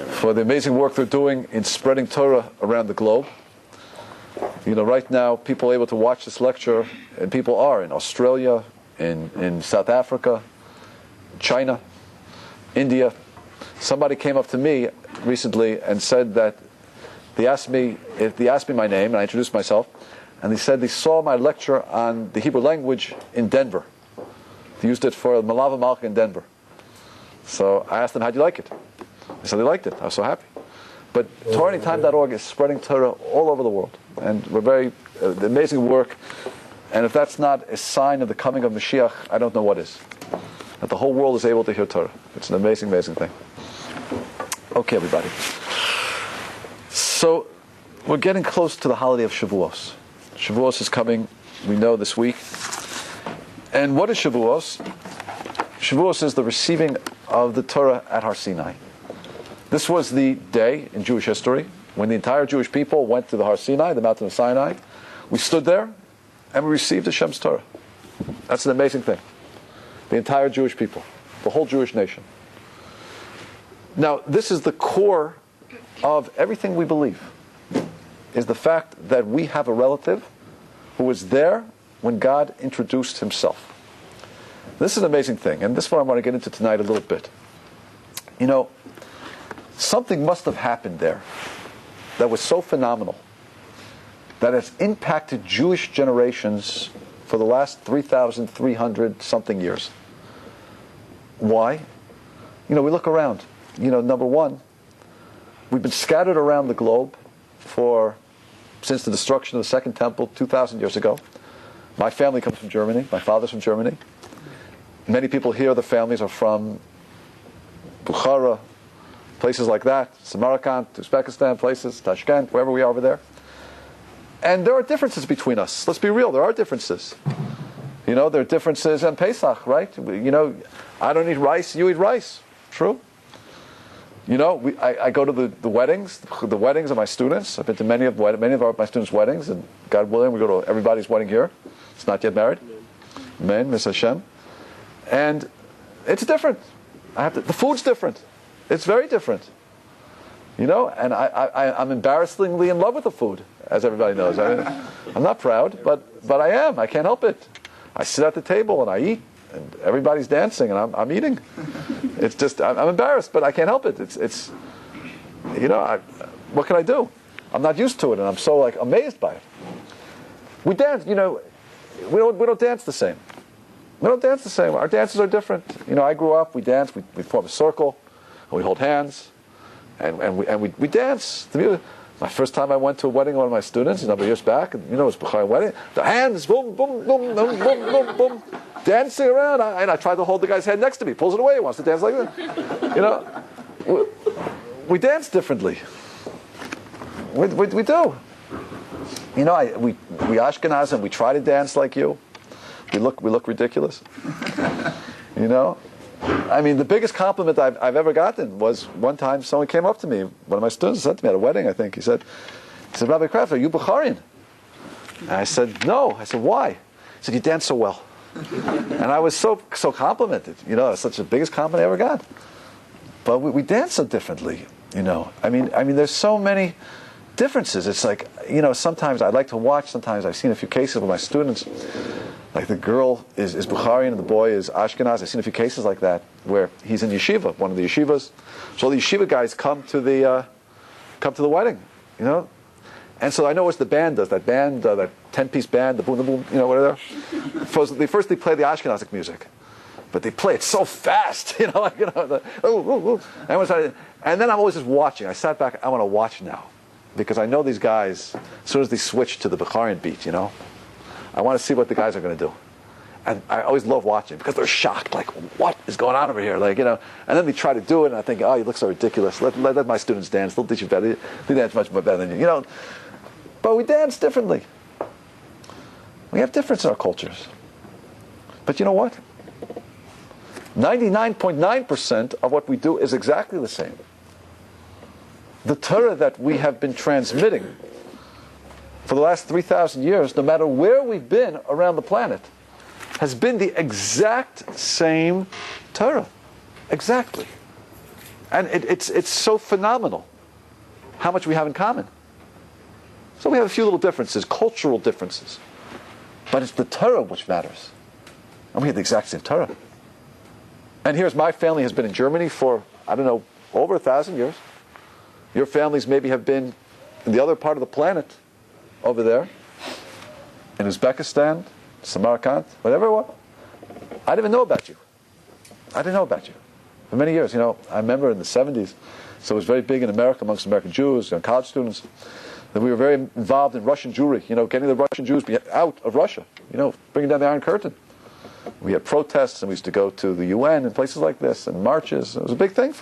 for the amazing work they're doing in spreading Torah around the globe. Right now, people are able to watch this lecture, and people are in Australia, in South Africa, China, India. Somebody came up to me recently and said that they asked me my name, and I introduced myself, and they said they saw my lecture on the Hebrew language in Denver. They used it for Malava Malka in Denver. So I asked them, how'd you like it? They said they liked it. I was so happy. But TorahAnytime.org is spreading Torah all over the world. And we're very, the amazing work. And if that's not a sign of the coming of Mashiach, I don't know what is. That the whole world is able to hear Torah. It's an amazing, amazing thing. Okay, everybody. So, we're getting close to the holiday of Shavuos. Shavuos is coming, we know, this week. And what is Shavuos? Shavuos is the receiving of the Torah at Har Sinai. This was the day in Jewish history when the entire Jewish people went to the Har Sinai, the mountain of Sinai. We stood there and we received Hashem's Torah. That's an amazing thing. The entire Jewish people, the whole Jewish nation. Now, this is the core of everything we believe, is the fact that we have a relative who was there when God introduced Himself. This is an amazing thing, and this is what I want to get into tonight a little bit. Something must have happened there that was so phenomenal that has impacted Jewish generations for the last 3,300 something years. Why? We look around. Number one, we've been scattered around the globe since the destruction of the Second Temple 2,000 years ago. My family comes from Germany. My father's from Germany. Many people here, the families are from Bukhara, places like that, Samarkand, Uzbekistan, places, Tashkent, wherever we are over there. And there are differences between us. Let's be real, there are differences. There are differences in Pesach, right? I don't eat rice, you eat rice. True? I go to the weddings of my students. I've been to many of my students' weddings, and God willing, we go to everybody's wedding here. It's not yet married. Amen, Miss Hashem. And it's different. The food's different. It's very different. And I'm embarrassingly in love with the food, as everybody knows. I'm not proud, but I am. I can't help it. I sit at the table and I eat, and everybody's dancing, and I'm eating. It's just, I'm embarrassed, but I can't help it. It's what can I do? I'm not used to it, and I'm so amazed by it. We dance, we don't dance the same. We don't dance the same. Our dances are different. I grew up, we dance, we form a circle, and we hold hands, and we dance. My first time I went to a wedding of one of my students, a number of years back, and it was Bechai wedding. The hands, boom, boom, boom, boom, boom, boom, boom, dancing around. And I tried to hold the guy's head next to me. Pulls it away. He wants to dance like that. We dance differently. We do. We Ashkenaz and we try to dance like you. We look ridiculous. The biggest compliment I've ever gotten was one time someone came up to me, one of my students said to me at a wedding, I think, he said, Rabbi Kraft, are you Bukharian? And I said, no. I said, why? He said, you dance so well. And I was so complimented. It's such the biggest compliment I ever got. But we dance so differently, there's so many differences. It's sometimes I like to watch, sometimes I've seen a few cases with my students, like the girl is Bukharian and the boy is Ashkenaz. I've seen a few cases like that where he's in yeshiva, one of the yeshivas. So the yeshiva guys come to the wedding, And so I know what the band does. That band, that 10-piece band, the boom, whatever. First they play the Ashkenazic music, but they play it so fast, And then I'm always just watching. I sat back. I want to watch now, because I know these guys. As soon as they switch to the Bukharian beat, I want to see what the guys are going to do. And I always love watching because they're shocked, like, what is going on over here? And then they try to do it, and I think, oh, you look so ridiculous. Let my students dance. They'll teach you better. They dance much more better than you. But we dance differently. We have difference in our cultures. But you know what? 99.9% of what we do is exactly the same. The Torah that we have been transmitting for the last 3,000 years, no matter where we've been around the planet, has been the exact same Torah. Exactly. And it's so phenomenal how much we have in common. So we have a few little differences, cultural differences. But it's the Torah which matters. And we have the exact same Torah. And here's my family has been in Germany for, I don't know, over 1,000 years. Your families maybe have been in the other part of the planet over there, in Uzbekistan, Samarkand, whatever it was. I didn't even know about you. I didn't know about you. For many years, I remember in the 70s, so it was very big in America amongst American Jews, college students, that we were very involved in Russian Jewry, getting the Russian Jews out of Russia, bringing down the Iron Curtain. We had protests, and we used to go to the UN and places like this, and marches. It was a big thing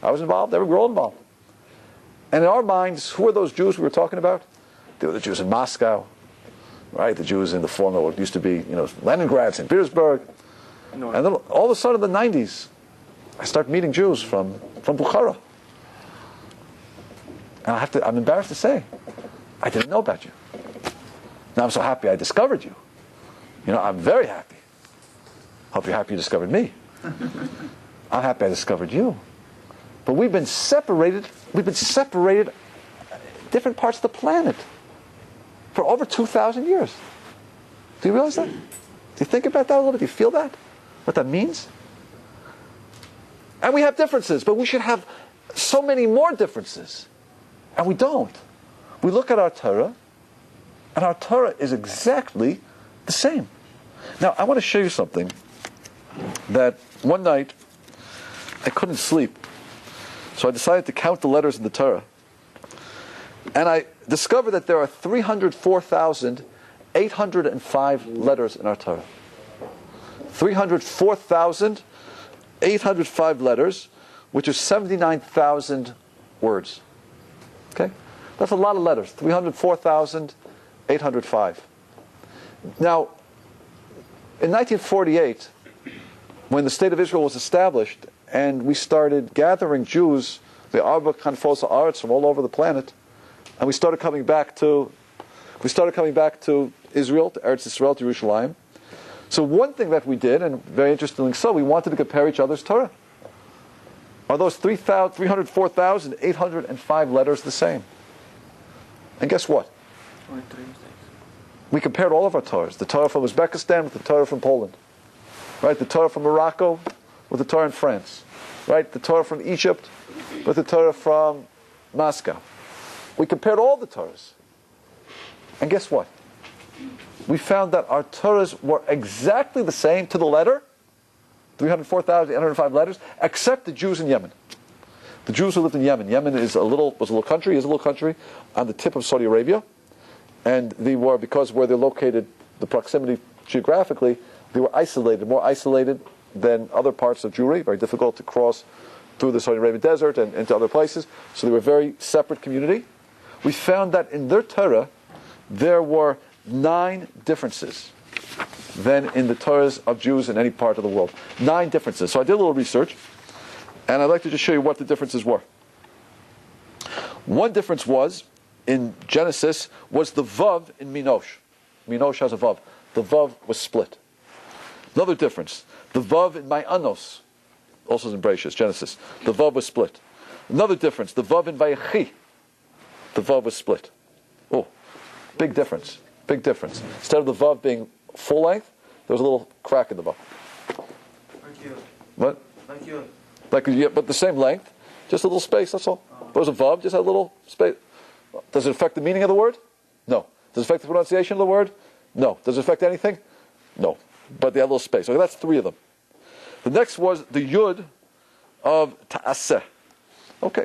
I was involved, we were all involved. And in our minds, who are those Jews we were talking about? They were the Jews in Moscow, right? The Jews in the former, what used to be, Leningrad, St. Petersburg. No. And then all of a sudden in the 90s, I start meeting Jews from Bukhara. And I'm embarrassed to say, I didn't know about you. Now I'm so happy I discovered you. I'm very happy. Hope you're happy you discovered me. I'm happy I discovered you. But we've been separated different parts of the planet for over 2,000 years. Do you realize that? Do you think about that a little bit? Do you feel that? What that means? And we have differences, but we should have so many more differences. And we don't. We look at our Torah, and our Torah is exactly the same. Now, I want to show you something that one night I couldn't sleep. So I decided to count the letters in the Torah. And I discovered that there are 304,805 letters in our Torah. 304,805 letters, which is 79,000 words. Okay? That's a lot of letters. 304,805. Now, in 1948, when the State of Israel was established, and we started gathering Jews, the Arba Kanfos Arts from all over the planet, and we started coming back to Israel, to Eretz Yisrael, to Yerushalayim. So one thing that we did, and very interestingly so, we wanted to compare each other's Torah. Are those 304,805 letters the same? And guess what? We compared all of our Torahs. The Torah from Uzbekistan with the Torah from Poland. Right? The Torah from Morocco with the Torah in France. Right? The Torah from Egypt with the Torah from Moscow. We compared all the Torahs. And guess what? We found that our Torahs were exactly the same to the letter, 304,805 letters, except the Jews in Yemen. The Jews who lived in Yemen. Yemen was a little country on the tip of Saudi Arabia. And they were, because where they're located, the proximity geographically, they were isolated, more isolated than other parts of Jewry, very difficult to cross through the Saudi Arabian desert and into other places. So they were a very separate community. We found that in their Torah, there were 9 differences than in the Torahs of Jews in any part of the world. 9 differences. So I did a little research, and I'd like to just show you what the differences were. One difference was, in Genesis, was the Vav in Minosh. Minosh has a Vav. The Vav was split. Another difference, the Vav in Ma'anos, also in Bereshis, Genesis, the Vav was split. Another difference, the Vav in Vayechi, the Vav was split. Oh, big difference, big difference. Instead of the Vav being full length, there was a little crack in the Vav. Like you. What? Like you. But the same length, just a little space, that's all. There was a Vav, just a little space. Does it affect the meaning of the word? No. Does it affect the pronunciation of the word? No. Does it affect anything? No. But they had a little space. Okay, that's 3 of them. The next was the Yud of Ta'aseh. Okay.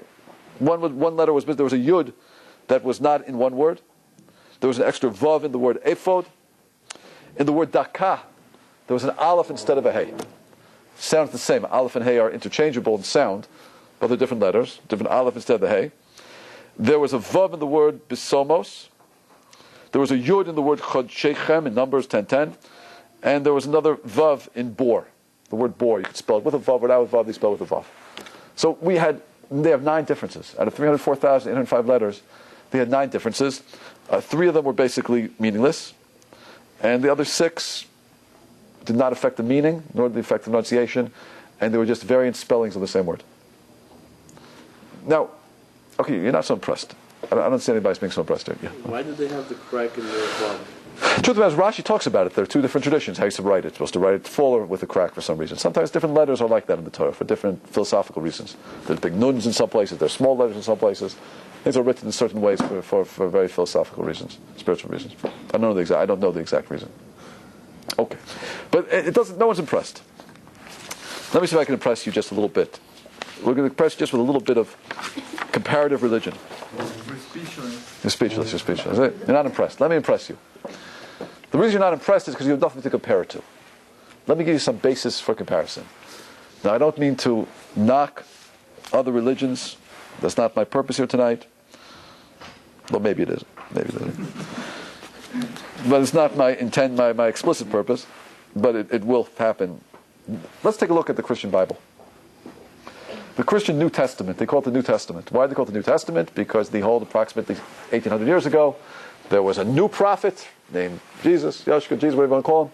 One letter was missing. There was a Yud that was not in one word. There was an extra Vav in the word Ephod. In the word Dakah, there was an Aleph instead of a Hey. Sounds the same. Aleph and Hey are interchangeable in sound, but they're different letters. Different Aleph instead of the Hey. There was a Vav in the word Bisomos. There was a Yud in the word Chod Shechem in Numbers 10:10. And there was another Vav in Bor. The word Bor, you could spell it with a Vav, without a Vav, they spell it with a Vav. So they have 9 differences. Out of 304,805 letters, they had 9 differences. 3 of them were basically meaningless. And the other 6 did not affect the meaning, nor did they affect the pronunciation. And they were just variant spellings of the same word. Now, okay, you're not so impressed. I don't see anybody being so impressed here. Yeah. Why did they have the crack in their bottom? The truth of it is, Rashi talks about it. There are two different traditions how you should write it. You're supposed to write it full or with a crack for some reason. Sometimes different letters are like that in the Torah for different philosophical reasons. There's big nuns in some places, there's small letters in some places. Things are written in certain ways for very philosophical reasons, spiritual reasons. I don't know the exact reason. Okay. But it doesn't, no one's impressed. Let me see if I can impress you just a little bit. We're going to impress you just with a little bit of comparative religion. You're speechless. You're not impressed. Let me impress you. The reason you're not impressed is because you have nothing to compare it to. Let me give you some basis for comparison. Now, I don't mean to knock other religions. That's not my purpose here tonight. Well, maybe it is. But it's not my intent, my explicit purpose. But it will happen. Let's take a look at the Christian Bible. The Christian New Testament. They call it the New Testament. Why do they call it the New Testament? Because they hold approximately 1,800 years ago, there was a new prophet named Jesus, Yeshua, Jesus, whatever you want to call him,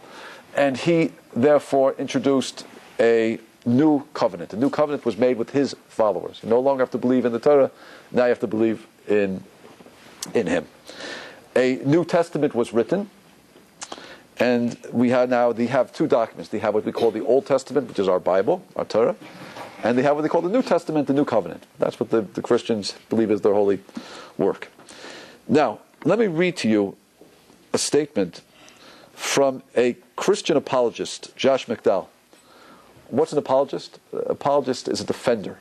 and he therefore introduced a new covenant. A new covenant was made with his followers. You no longer have to believe in the Torah, now you have to believe in him. A New Testament was written, and they have two documents. They have what we call the Old Testament, which is our Bible, our Torah, and they have what they call the New Testament, the New Covenant. That's what the Christians believe is their holy work. Now, let me read to you a statement from a Christian apologist, Josh McDowell. What's an apologist? An apologist is a defender.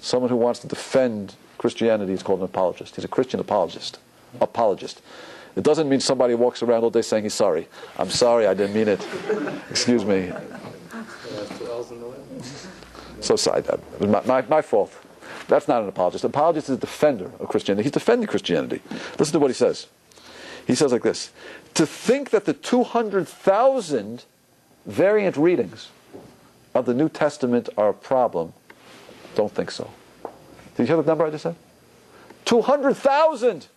Someone who wants to defend Christianity is called an apologist. He's a Christian apologist. It doesn't mean somebody walks around all day saying he's sorry. I'm sorry, I didn't mean it. Excuse me. So sorry, that was my fault. That's not an apologist. An apologist is a defender of Christianity. He's defending Christianity. Listen to what he says. He says like this: to think that the 200,000 variant readings of the New Testament are a problem, don't think so. Did you hear the number I just said? 200,000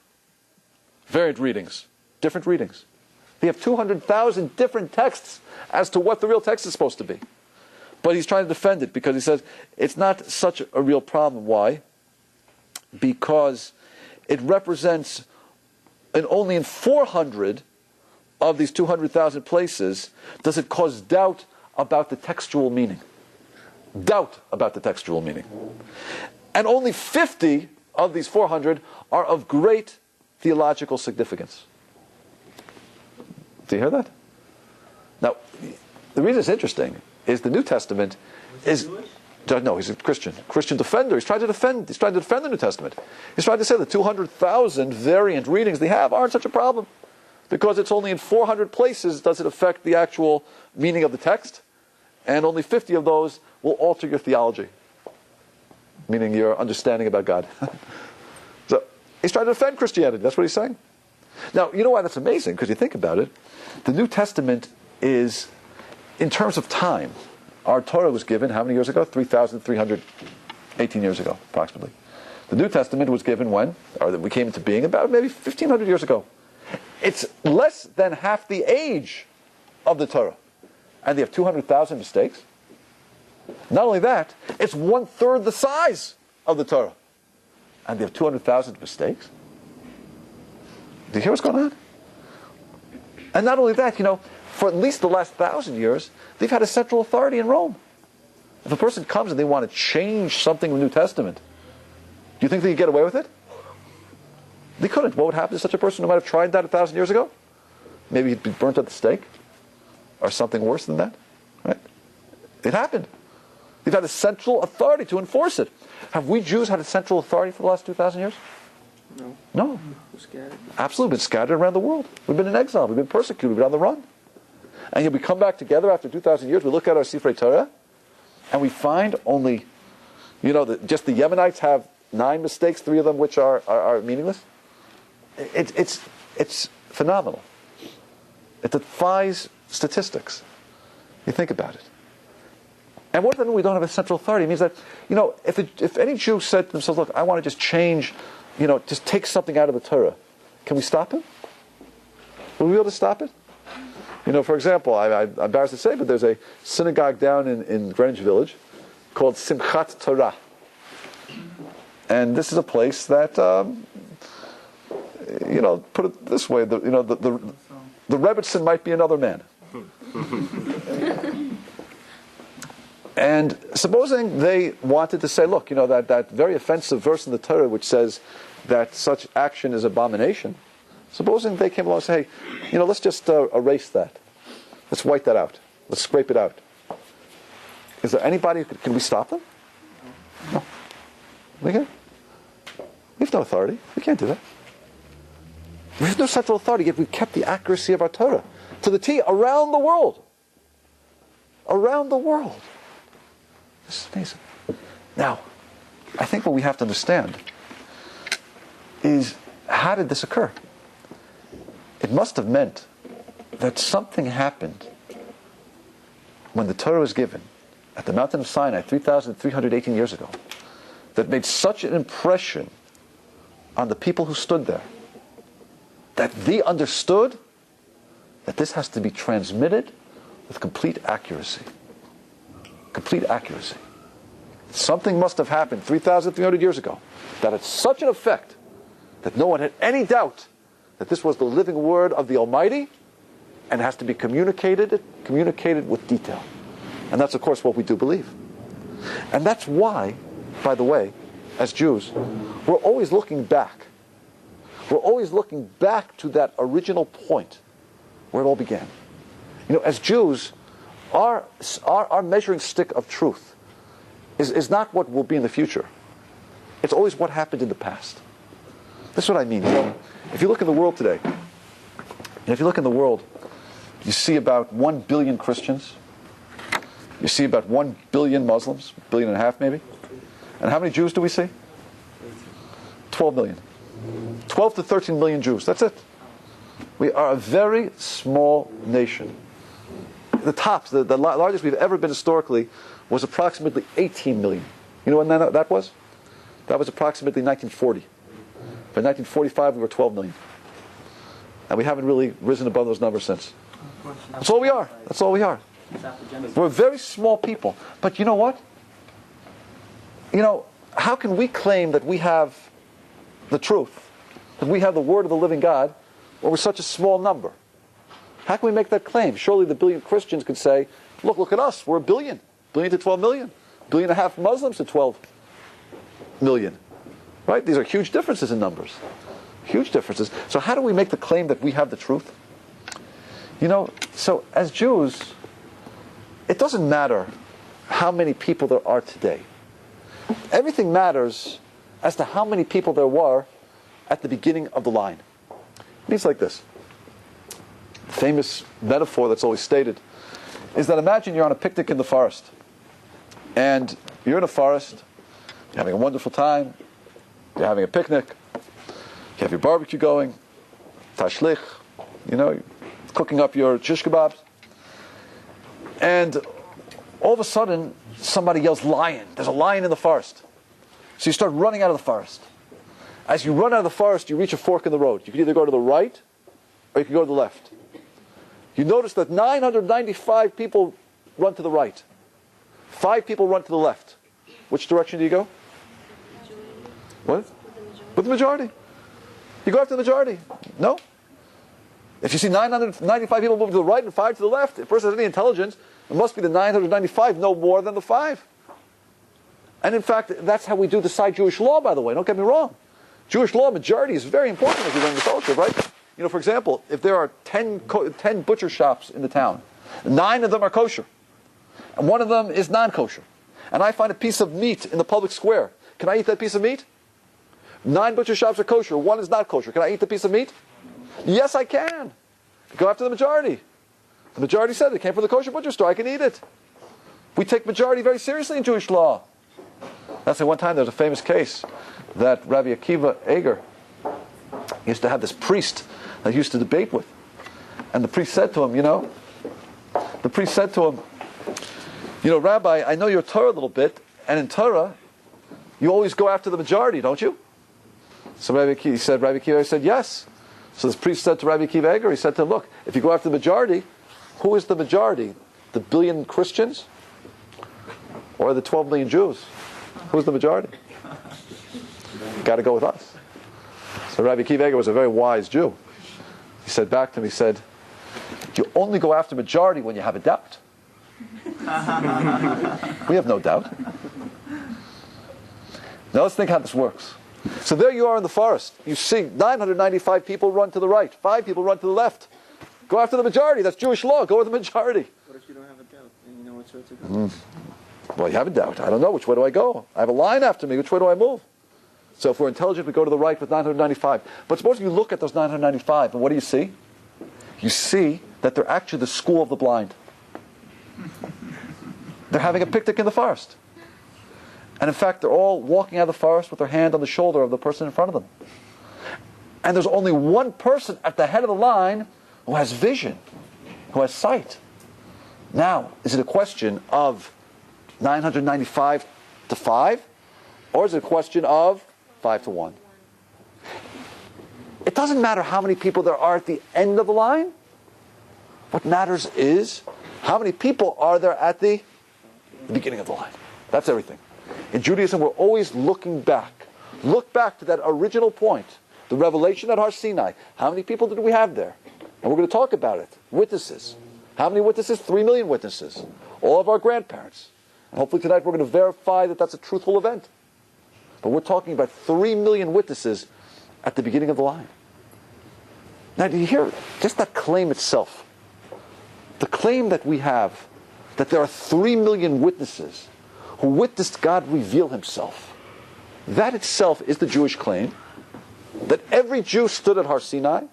variant readings, different readings. They have 200,000 different texts as to what the real text is supposed to be. But he's trying to defend it because he says it's not such a real problem. Why? Because it represents, and only in 400 of these 200,000 places does it cause doubt about the textual meaning. Doubt about the textual meaning. And only 50 of these 400 are of great theological significance. Do you hear that? Now, the reason it's interesting is the New Testament is... No, he's a Christian defender. He's trying to defend the New Testament. He's trying to say the 200,000 variant readings they have aren't such a problem, because it's only in 400 places does it affect the actual meaning of the text, and only 50 of those will alter your theology, meaning your understanding about God. So he's trying to defend Christianity. That's what he's saying. Now, you know why that's amazing? Because you think about it, the New Testament is, in terms of time, our Torah was given how many years ago? 3,318 years ago, approximately. The New Testament was given when? Or that we came into being about maybe 1,500 years ago. It's less than half the age of the Torah. And they have 200,000 mistakes. Not only that, it's 1/3 the size of the Torah. And they have 200,000 mistakes. Do you hear what's going on? And not only that, for at least the last 1,000 years, they've had a central authority in Rome. If a person comes and they want to change something in the New Testament, do you think they could get away with it? They couldn't. What would happen to such a person who might have tried that 1,000 years ago? Maybe he'd be burnt at the stake, or something worse than that. Right? It happened. They've had a central authority to enforce it. Have we Jews had a central authority for the last 2,000 years? No. Absolutely, been scattered around the world. We've been in exile. We've been persecuted. We've been on the run. And yet we come back together after 2,000 years. We look at our Sifrei Torah, and we find only, just the Yemenites have 9 mistakes, 3 of them which are meaningless. It's phenomenal. It defies statistics. You think about it. And what does that mean we don't have a central authority? It means that, if any Jew said to themselves, look, I want to just change, just take something out of the Torah, can we stop him? Will we be able to stop it? For example, I'm embarrassed to say, but there's a synagogue down in Greenwich Village called Simchat Torah. And this is a place that, put it this way, the Rebbitzin might be another man. And supposing they wanted to say, look, that very offensive verse in the Torah which says that such action is abomination, supposing they came along and say, hey, let's just erase that. Let's wipe that out. Let's scrape it out. Is there anybody can we stop them? No. We can't. We have no authority. We can't do that. We have no central authority, yet we've kept the accuracy of our Torah to the T around the world. Around the world. This is amazing. Now, I think what we have to understand is, how did this occur? It must have meant that something happened when the Torah was given at the mountain of Sinai 3,318 years ago that made such an impression on the people who stood there that they understood that this has to be transmitted with complete accuracy. Complete accuracy. Something must have happened 3,300 years ago that had such an effect that no one had any doubt that this was the living word of the Almighty and has to be communicated with detail. And that's, of course, what we do believe. And that's why, by the way, as Jews, we're always looking back. We're always looking back to that original point where it all began. As Jews, our measuring stick of truth is not what will be in the future. It's always what happened in the past. That's what I mean. If you look in the world today, you see about 1 billion Christians. You see about 1 billion Muslims, 1.5 billion maybe. And how many Jews do we see? 12 million. 12 to 13 million Jews. That's it. We are a very small nation. The tops, the largest we've ever been historically, was approximately 18 million. You know when that was? That was approximately 1940. By 1945, we were 12 million. And we haven't really risen above those numbers since. That's all we are. That's all we are. We're a very small people. But you know what? How can we claim that we have the truth, that we have the word of the living God, when we're such a small number? How can we make that claim? Surely the billion Christians could say, look at us, we're a billion. Billion to 12 million. 1.5 billion Muslims to 12 million. Right? These are huge differences in numbers. Huge differences. So how do we make the claim that we have the truth? So as Jews, it doesn't matter how many people there are today. Everything matters as to how many people there were at the beginning of the line. It means like this. The famous metaphor that's always stated is that imagine you're on a picnic in the forest. And you're in a forest, you're having a wonderful time, you're having a picnic, you have your barbecue going, tashlich, you're cooking up your shish kebabs. And all of a sudden, somebody yells, lion. There's a lion in the forest. So you start running out of the forest. As you run out of the forest, you reach a fork in the road. You can either go to the right, or you can go to the left. You notice that 995 people run to the right. 5 people run to the left. Which direction do you go? What? With the majority. You go after the majority. No? If you see 995 people moving to the right and 5 to the left, if a person has any intelligence, it must be the 995, no more than the 5. And in fact, that's how we do decide Jewish law, by the way. Don't get me wrong. Jewish law majority is very important as you learn the fellowship, right? For example, if there are 10 butcher shops in the town, 9 of them are kosher, and 1 of them is non-kosher, and I find a piece of meat in the public square, can I eat that piece of meat? 9 butcher shops are kosher, 1 is not kosher. Can I eat the piece of meat? Yes, I can. Go after the majority. The majority said it came from the kosher butcher store. I can eat it. We take majority very seriously in Jewish law. That's why one time there was a famous case that Rabbi Akiva Eger used to have this priest that he used to debate with. And the priest said to him, Rabbi, I know your Torah a little bit, and in Torah, you always go after the majority, don't you? So Rabbi Akiva said, yes. So this priest said to Rabbi Akiva Eger, he said to him, look, if you go after the majority, who is the majority? The billion Christians? Or the 12 million Jews? Who's the majority? You got to go with us. So Rabbi Akiva Eger was a very wise Jew. He said back to me, he said, you only go after majority when you have a doubt. We have no doubt. Now let's think how this works. So there you are in the forest. You see 995 people run to the right, 5 people run to the left. Go after the majority. That's Jewish law. Go with the majority. What if you don't have a doubt and you know which way to go? Well, you have a doubt. I don't know. Which way do I go? I have a line after me. Which way do I move? So if we're intelligent, we go to the right with 995. But suppose you look at those 995, and what do you see? You see that they're actually the school of the blind. They're having a picnic in the forest. And in fact, they're all walking out of the forest with their hand on the shoulder of the person in front of them. And there's only one person at the head of the line who has vision, who has sight. Now, is it a question of 995 to 5? Or is it a question of 5 to 1? It doesn't matter how many people there are at the end of the line. What matters is how many people are there at the beginning of the line. That's everything. In Judaism, we're always looking back. Look back to that original point, the revelation at Har Sinai. How many people did we have there? And we're going to talk about it. Witnesses. How many witnesses? 3 million witnesses. All of our grandparents. And hopefully tonight we're going to verify that that's a truthful event. But we're talking about 3 million witnesses at the beginning of the line. Now, do you hear just that claim itself? The claim that we have, that there are 3 million witnesses who witnessed God reveal himself. That itself is the Jewish claim, that every Jew stood at Har Sinai.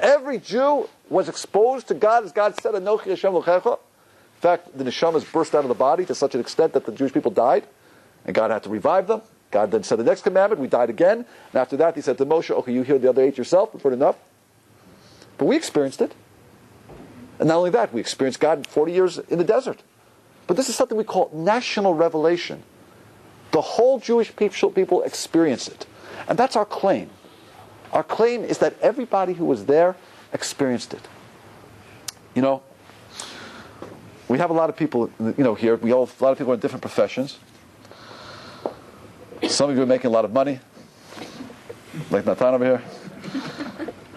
Every Jew was exposed to God, as God said, Anochi Hashem Lochecha. In fact, the neshamas burst out of the body to such an extent that the Jewish people died, and God had to revive them. God then said the next commandment, we died again. And after that, he said to Moshe, okay, you hear the other 8 yourself, we've heard enough. But we experienced it. And not only that, we experienced God 40 years in the desert. But this is something we call national revelation. The whole Jewish people experience it. And that's our claim. Our claim is that everybody who was there experienced it. You know, we have a lot of people, here. We all have a lot of people in different professions. Some of you are making a lot of money, like Nathan over here.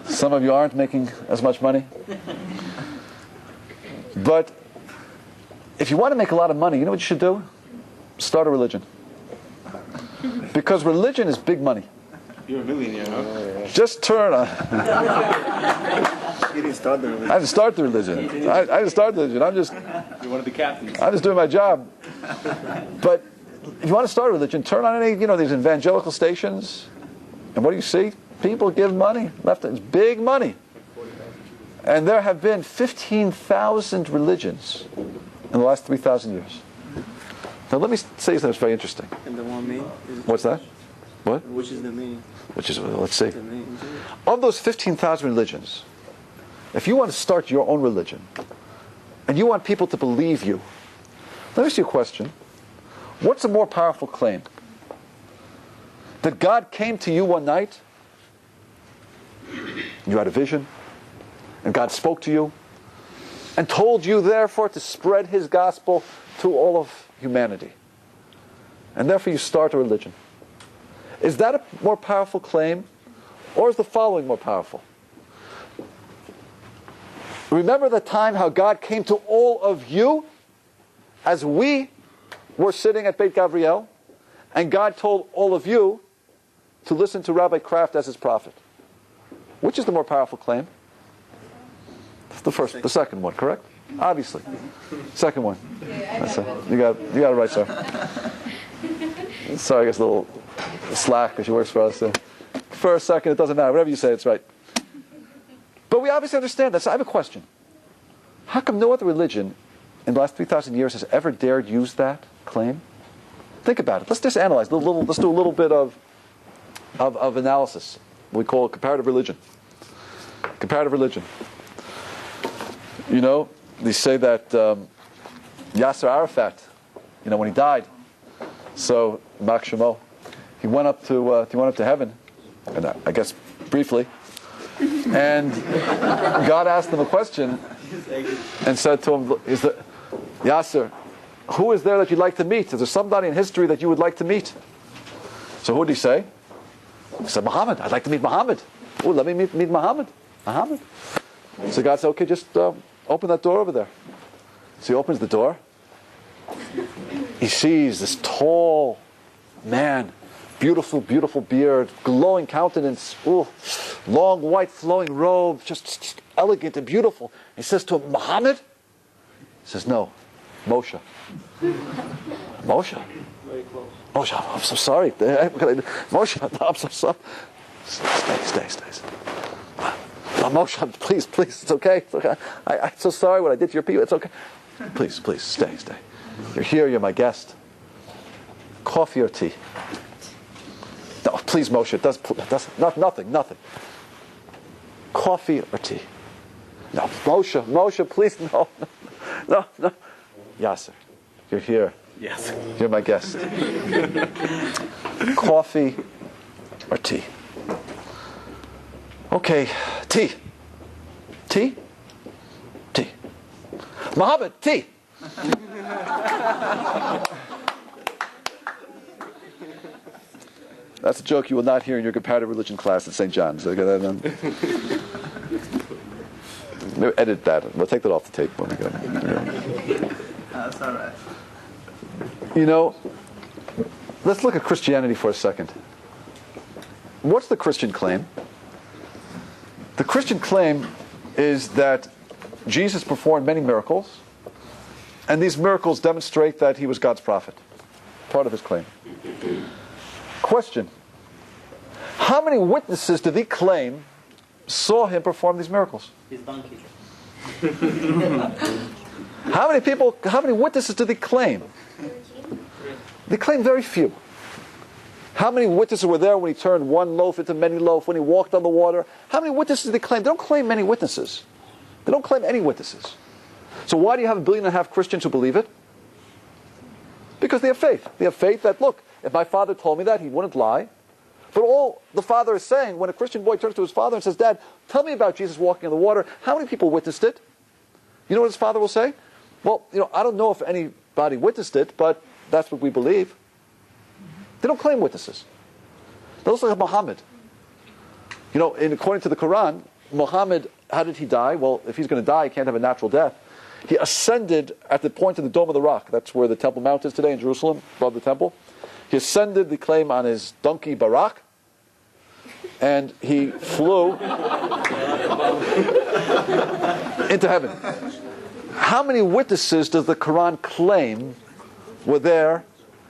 Some of you aren't making as much money. But if you want to make a lot of money, you know what you should do? Start a religion. Because religion is big money. You're a millionaire, huh? Just turn on. You didn't start the religion. I didn't start the religion. I didn't start the religion. You're one of the captains. I'm just doing my job. But if you want to start a religion, turn on any, these evangelical stations. And what do you see? People give money. Left, it's big money. And there have been 15,000 religions in the last 3,000 years. Now let me say something that's very interesting. And the one main? What's that? What? Which is the main? Let's see. The main. Of those 15,000 religions, if you want to start your own religion, and you want people to believe you, let me ask you a question. What's a more powerful claim? That God came to you one night, you had a vision, and God spoke to you, and told you, therefore, to spread his gospel to all of humanity. And therefore you start a religion. Is that a more powerful claim, or is the following more powerful? Remember the time how God came to all of you as we were sitting at Beit Gabriel, and God told all of you to listen to Rabbi Kraft as his prophet. Which is the more powerful claim? The second one, correct? Obviously. Second one. That's it. You got it right, sir. Sorry, I guess a little slack because she works for us. First, second, it doesn't matter. Whatever you say, it's right. But we obviously understand that. So I have a question. How come no other religion in the last 3,000 years has ever dared use that claim? Think about it. Let's just analyze. Let's do a little bit of analysis. We call it comparative religion. Comparative religion. They say that Yasser Arafat, when he died, so Baruch Shemo, he went up to heaven, and I guess briefly, and God asked him a question and said to him, Yasser, who is there that you'd like to meet? Is there somebody in history that you would like to meet? So who did he say? He said, Muhammad. I'd like to meet Muhammad. Oh, let me meet Muhammad. Muhammad. So God said, okay, just open that door over there. So he opens the door. He sees this tall man, beautiful, beautiful beard, glowing countenance, ooh, long white flowing robe, just elegant and beautiful. He says to him, Muhammad? He says, no, Moshe. Moshe? Very close. Moshe, I'm so sorry. Moshe, I'm so sorry. Stay. Oh, Moshe, please, it's okay. It's okay. I'm so sorry what I did to your people. It's okay. Please, stay. You're here, you're my guest. Coffee or tea? No, please, Moshe, nothing. Coffee or tea? No, Moshe, please, no. Yasser, you're here. Yes. You're my guest. Coffee or tea? Okay, tea. Tea? Muhammad, tea. That's a joke you will not hear in your comparative religion class at St. John's. Maybe edit that. We'll take that off the tape when we go. That's all right. You know, let's look at Christianity for a second. What's the Christian claim? The Christian claim is that Jesus performed many miracles, and these miracles demonstrate that he was God's prophet. Part of his claim. Question: how many witnesses did he claim saw him perform these miracles? His donkey. How many witnesses did he claim? They claim very few. How many witnesses were there when he turned one loaf into many loaf, when he walked on the water? How many witnesses did they claim? They don't claim many witnesses. They don't claim any witnesses. So why do you have 1.5 billion Christians who believe it? Because they have faith. They have faith that, look, if my father told me that, he wouldn't lie. But all the father is saying, when a Christian boy turns to his father and says, Dad, tell me about Jesus walking on the water, how many people witnessed it? You know what his father will say? Well, I don't know if anybody witnessed it, but that's what we believe. They don't claim witnesses. They also have Muhammad. According to the Quran, Muhammad, how did he die? Well, if he's going to die, he can't have a natural death. He ascended at the point of the Dome of the Rock. That's where the Temple Mount is today in Jerusalem, above the temple. He ascended, they claim, on his donkey Barak, and he flew into heaven. How many witnesses does the Quran claim were there?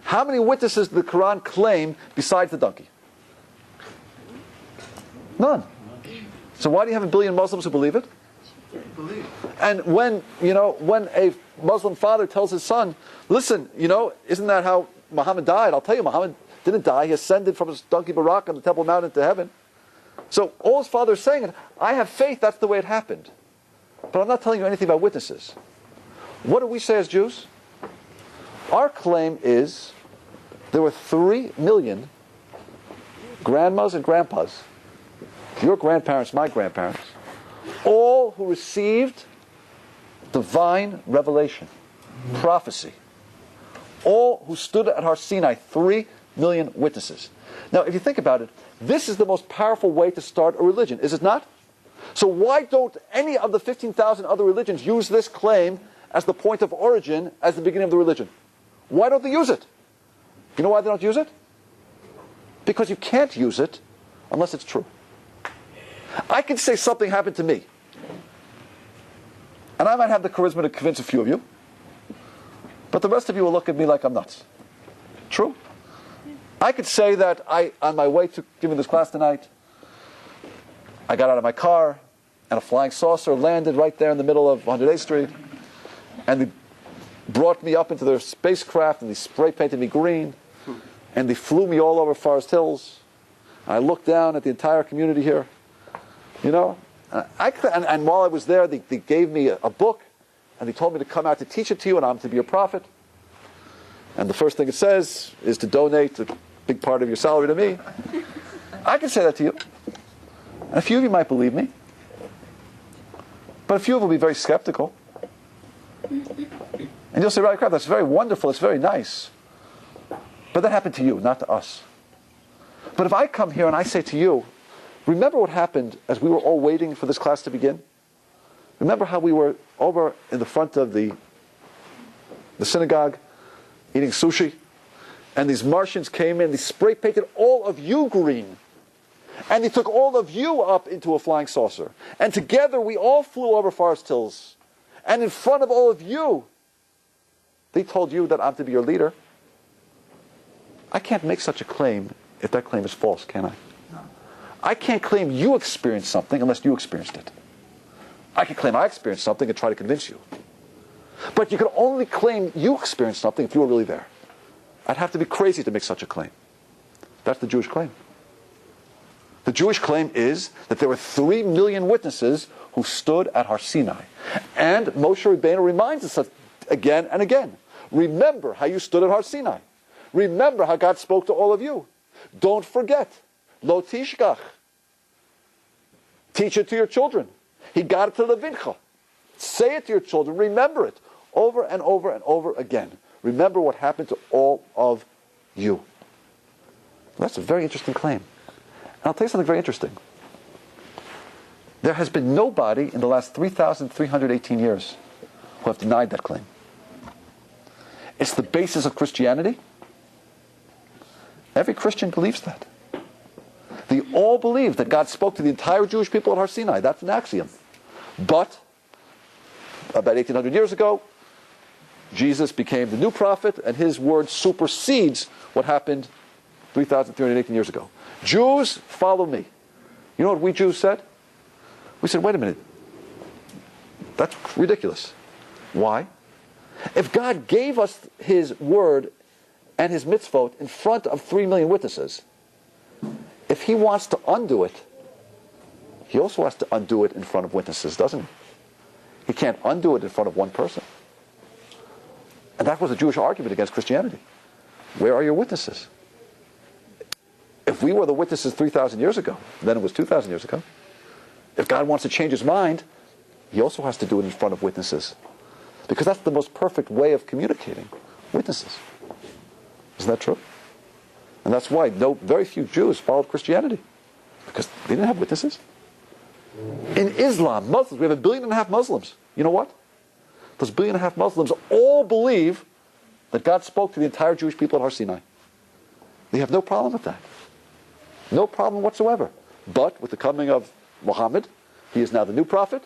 How many witnesses does the Quran claim besides the donkey? None. So why do you have 1 billion Muslims who believe it? And when a Muslim father tells his son, listen, isn't that how Muhammad died? I'll tell you, Muhammad didn't die. He ascended from his donkey Barak on the Temple Mount into heaven. So all his father is saying is, I have faith that's the way it happened. But I'm not telling you anything about witnesses. What do we say as Jews? Our claim is there were 3 million grandmas and grandpas, your grandparents, my grandparents, all who received divine revelation, prophecy. All who stood at Har Sinai, 3 million witnesses. Now, if you think about it, this is the most powerful way to start a religion, is it not? So why don't any of the 15,000 other religions use this claim as the point of origin, as the beginning of the religion? Why don't they use it? You know why they don't use it? Because you can't use it unless it's true. I can say something happened to me, and I might have the charisma to convince a few of you, but the rest of you will look at me like I'm nuts. True? I could say that on my way to giving this class tonight, I got out of my car, and a flying saucer landed right there in the middle of 108th Street, and they brought me up into their spacecraft, and they spray painted me green, and they flew me all over Forest Hills. I looked down at the entire community here, and while I was there, they gave me a book, and they told me to come out to teach it to you, and I'm to be a prophet. And the first thing it says is to donate a big part of your salary to me. I can say that to you. And a few of you might believe me. But a few of you will be very skeptical. And you'll say, Rabbi Kraft, that's very wonderful, it's very nice. But that happened to you, not to us. But if I come here and I say to you, remember what happened as we were all waiting for this class to begin? Remember how we were over in the front of the synagogue eating sushi, and these Martians came in, they spray painted all of you green, and they took all of you up into a flying saucer, and together we all flew over Forest Hills, and in front of all of you, they told you that I'm to be your leader. I can't make such a claim if that claim is false, can I? I can't claim you experienced something unless you experienced it. I can claim I experienced something and try to convince you. But you can only claim you experienced something if you were really there. I'd have to be crazy to make such a claim. That's the Jewish claim. The Jewish claim is that there were 3 million witnesses who stood at Har Sinai. And Moshe Rabbeinu reminds us again and again. Remember how you stood at Har Sinai. Remember how God spoke to all of you. Don't forget. Lo tishkach. Teach it to your children. He got it to Levincha. Say it to your children. Remember it over and over and over again. Remember what happened to all of you. That's a very interesting claim. And I'll tell you something very interesting. There has been nobody in the last 3,318 years who have denied that claim. It's the basis of Christianity. Every Christian believes that. They all believe that God spoke to the entire Jewish people at Har Sinai. That's an axiom. But about 1,800 years ago, Jesus became the new prophet, and his word supersedes what happened 3,318 years ago. Jews, follow me. You know what we Jews said? We said, wait a minute. That's ridiculous. Why? If God gave us his word and his mitzvot in front of 3 million witnesses, if he wants to undo it, he also has to undo it in front of witnesses, doesn't he? He can't undo it in front of one person. And that was a Jewish argument against Christianity. Where are your witnesses? If we were the witnesses 3,000 years ago, then it was 2,000 years ago. If God wants to change his mind, he also has to do it in front of witnesses. Because that's the most perfect way of communicating. Witnesses. Isn't that true? And that's why very few Jews followed Christianity. Because they didn't have witnesses. In Islam, Muslims, we have 1.5 billion Muslims. You know what? Those 1.5 billion Muslims all believe that God spoke to the entire Jewish people at Har Sinai. They have no problem with that. No problem whatsoever. But with the coming of Muhammad, he is now the new prophet,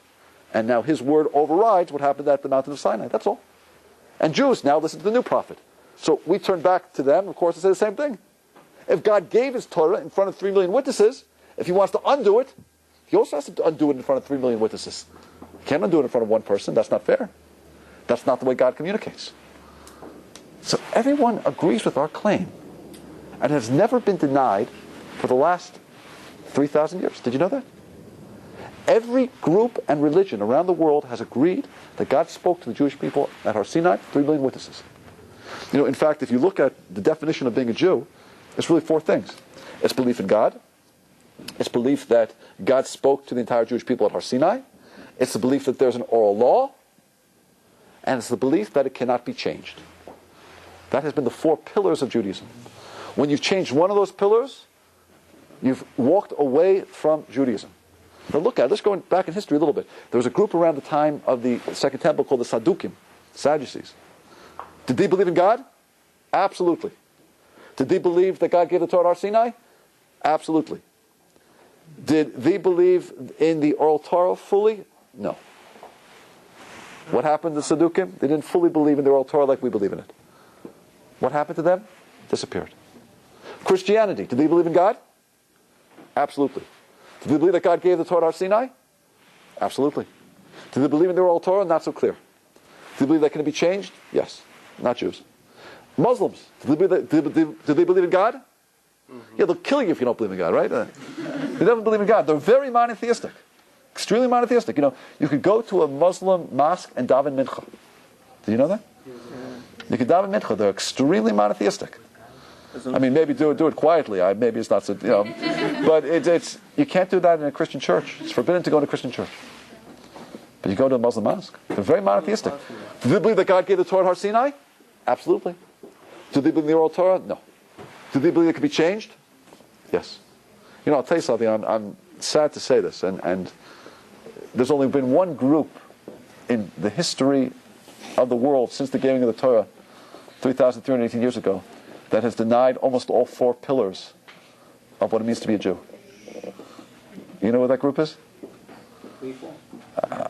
and now his word overrides what happened at the mountain of Sinai. That's all. And Jews now listen to the new prophet. So we turn back to them, of course, and say the same thing. If God gave his Torah in front of 3 million witnesses, if he wants to undo it, he also has to undo it in front of 3 million witnesses. He can't undo it in front of one person. That's not fair. That's not the way God communicates. So everyone agrees with our claim and has never been denied for the last 3,000 years. Did you know that? Every group and religion around the world has agreed that God spoke to the Jewish people at Har Sinai, 3 million witnesses. You know, in fact, if you look at the definition of being a Jew, it's really 4 things. It's belief in God. It's belief that God spoke to the entire Jewish people at Har Sinai. It's the belief that there's an oral law. And it's the belief that it cannot be changed. That has been the 4 pillars of Judaism. When you've changed one of those pillars, you've walked away from Judaism. Now look at it. Let's go back in history a little bit. There was a group around the time of the Second Temple called the Sadducees, Sadducees. Did they believe in God? Absolutely. Did they believe that God gave the Torah at Har Sinai? Absolutely. Did they believe in the oral Torah fully? No. What happened to the Sadducees? They didn't fully believe in the oral Torah like we believe in it. What happened to them? Disappeared. Christianity, did they believe in God? Absolutely. Did they believe that God gave the Torah at Har Sinai? Absolutely. Did they believe in the oral Torah? Not so clear. Did they believe that can be changed? Yes. Not Jews. Muslims, did they believe in God? Mm-hmm. Yeah, they'll kill you if you don't believe in God, right? They never believe in God. They're very monotheistic. Extremely monotheistic. You know, you could go to a Muslim mosque and daven mincha. Did you know that? Mm-hmm. You could daven mincha. They're extremely monotheistic. I mean, maybe do it quietly. Maybe it's not so, you know. But it's you can't do that in a Christian church. It's forbidden to go to a Christian church. But you go to a Muslim mosque. They're very monotheistic. Do they believe that God gave the Torah at Har Sinai? Absolutely. Do they believe in the oral Torah? No. Do they believe it could be changed? Yes. I'll tell you something. I'm sad to say this, and there's only been one group in the history of the world since the giving of the Torah 3,318 years ago that has denied almost all 4 pillars of what it means to be a Jew. You know what that group is?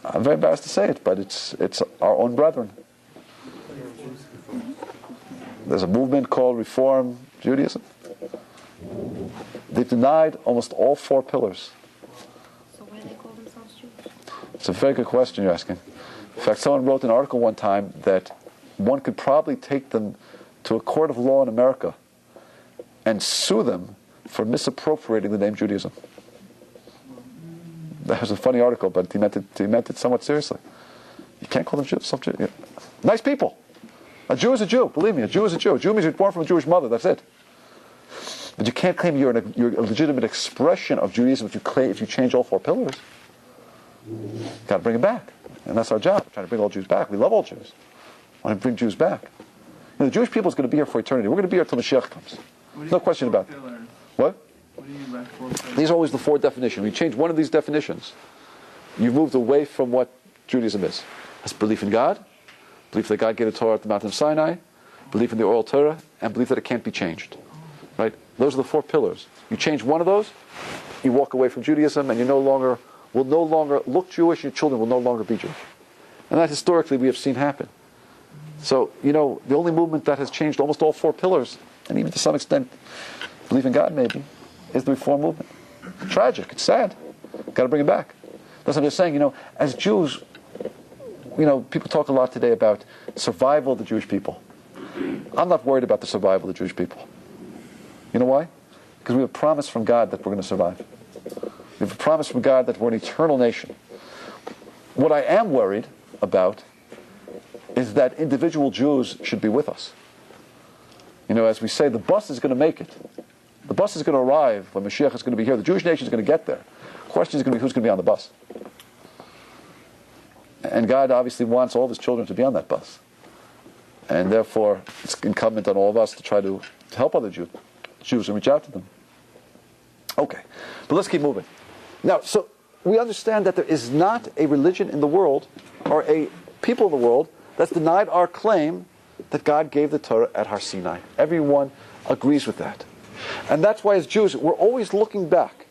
I'm very embarrassed to say it, but it's our own brethren. There's a movement called Reform Judaism. They've denied almost all 4 pillars. So why do they call themselves Jews? It's a very good question you're asking. In fact, someone wrote an article one time that one could probably take them to a court of law in America and sue them for misappropriating the name Judaism. That was a funny article, but he meant it somewhat seriously. You can't call them Jews. Nice people. A Jew is a Jew. Believe me, a Jew is a Jew. A Jew means you're born from a Jewish mother. That's it. But you can't claim you're a legitimate expression of Judaism if you change all 4 pillars. You've got to bring it back. And that's our job. We're trying to bring all Jews back. We love all Jews. We want to bring Jews back. The Jewish people is going to be here for eternity. We're going to be here until Mashiach comes. No question about it. What? What do you mean by 4 pillars? These are always the 4 definitions. When you change one of these definitions, you've moved away from what Judaism is. That's belief in God, belief that God gave the Torah at the mountain of Sinai, belief in the oral Torah, and belief that it can't be changed. Right? Those are the 4 pillars. You change one of those, you walk away from Judaism, and you will no longer look Jewish, and your children will no longer be Jewish. And that historically we have seen happen. So, the only movement that has changed almost all 4 pillars, and even to some extent, belief in God maybe, is the Reform movement. It's tragic. It's sad. Got to bring it back. That's what I'm just saying. As Jews, people talk a lot today about survival of the Jewish people. I'm not worried about the survival of the Jewish people. You know why? Because we have a promise from God that we're going to survive. We have a promise from God that we're an eternal nation. What I am worried about is that individual Jews should be with us. As we say, the bus is going to make it. The bus is going to arrive when Mashiach is going to be here. The Jewish nation is going to get there. The question is going to be who's going to be on the bus. And God obviously wants all of His children to be on that bus. And therefore, it's incumbent on all of us to try to help other Jews and reach out to them. Okay, but let's keep moving. Now, so we understand that there is not a religion in the world or a people in the world that's denied our claim that God gave the Torah at Har Sinai. Everyone agrees with that. And that's why as Jews, we're always looking back.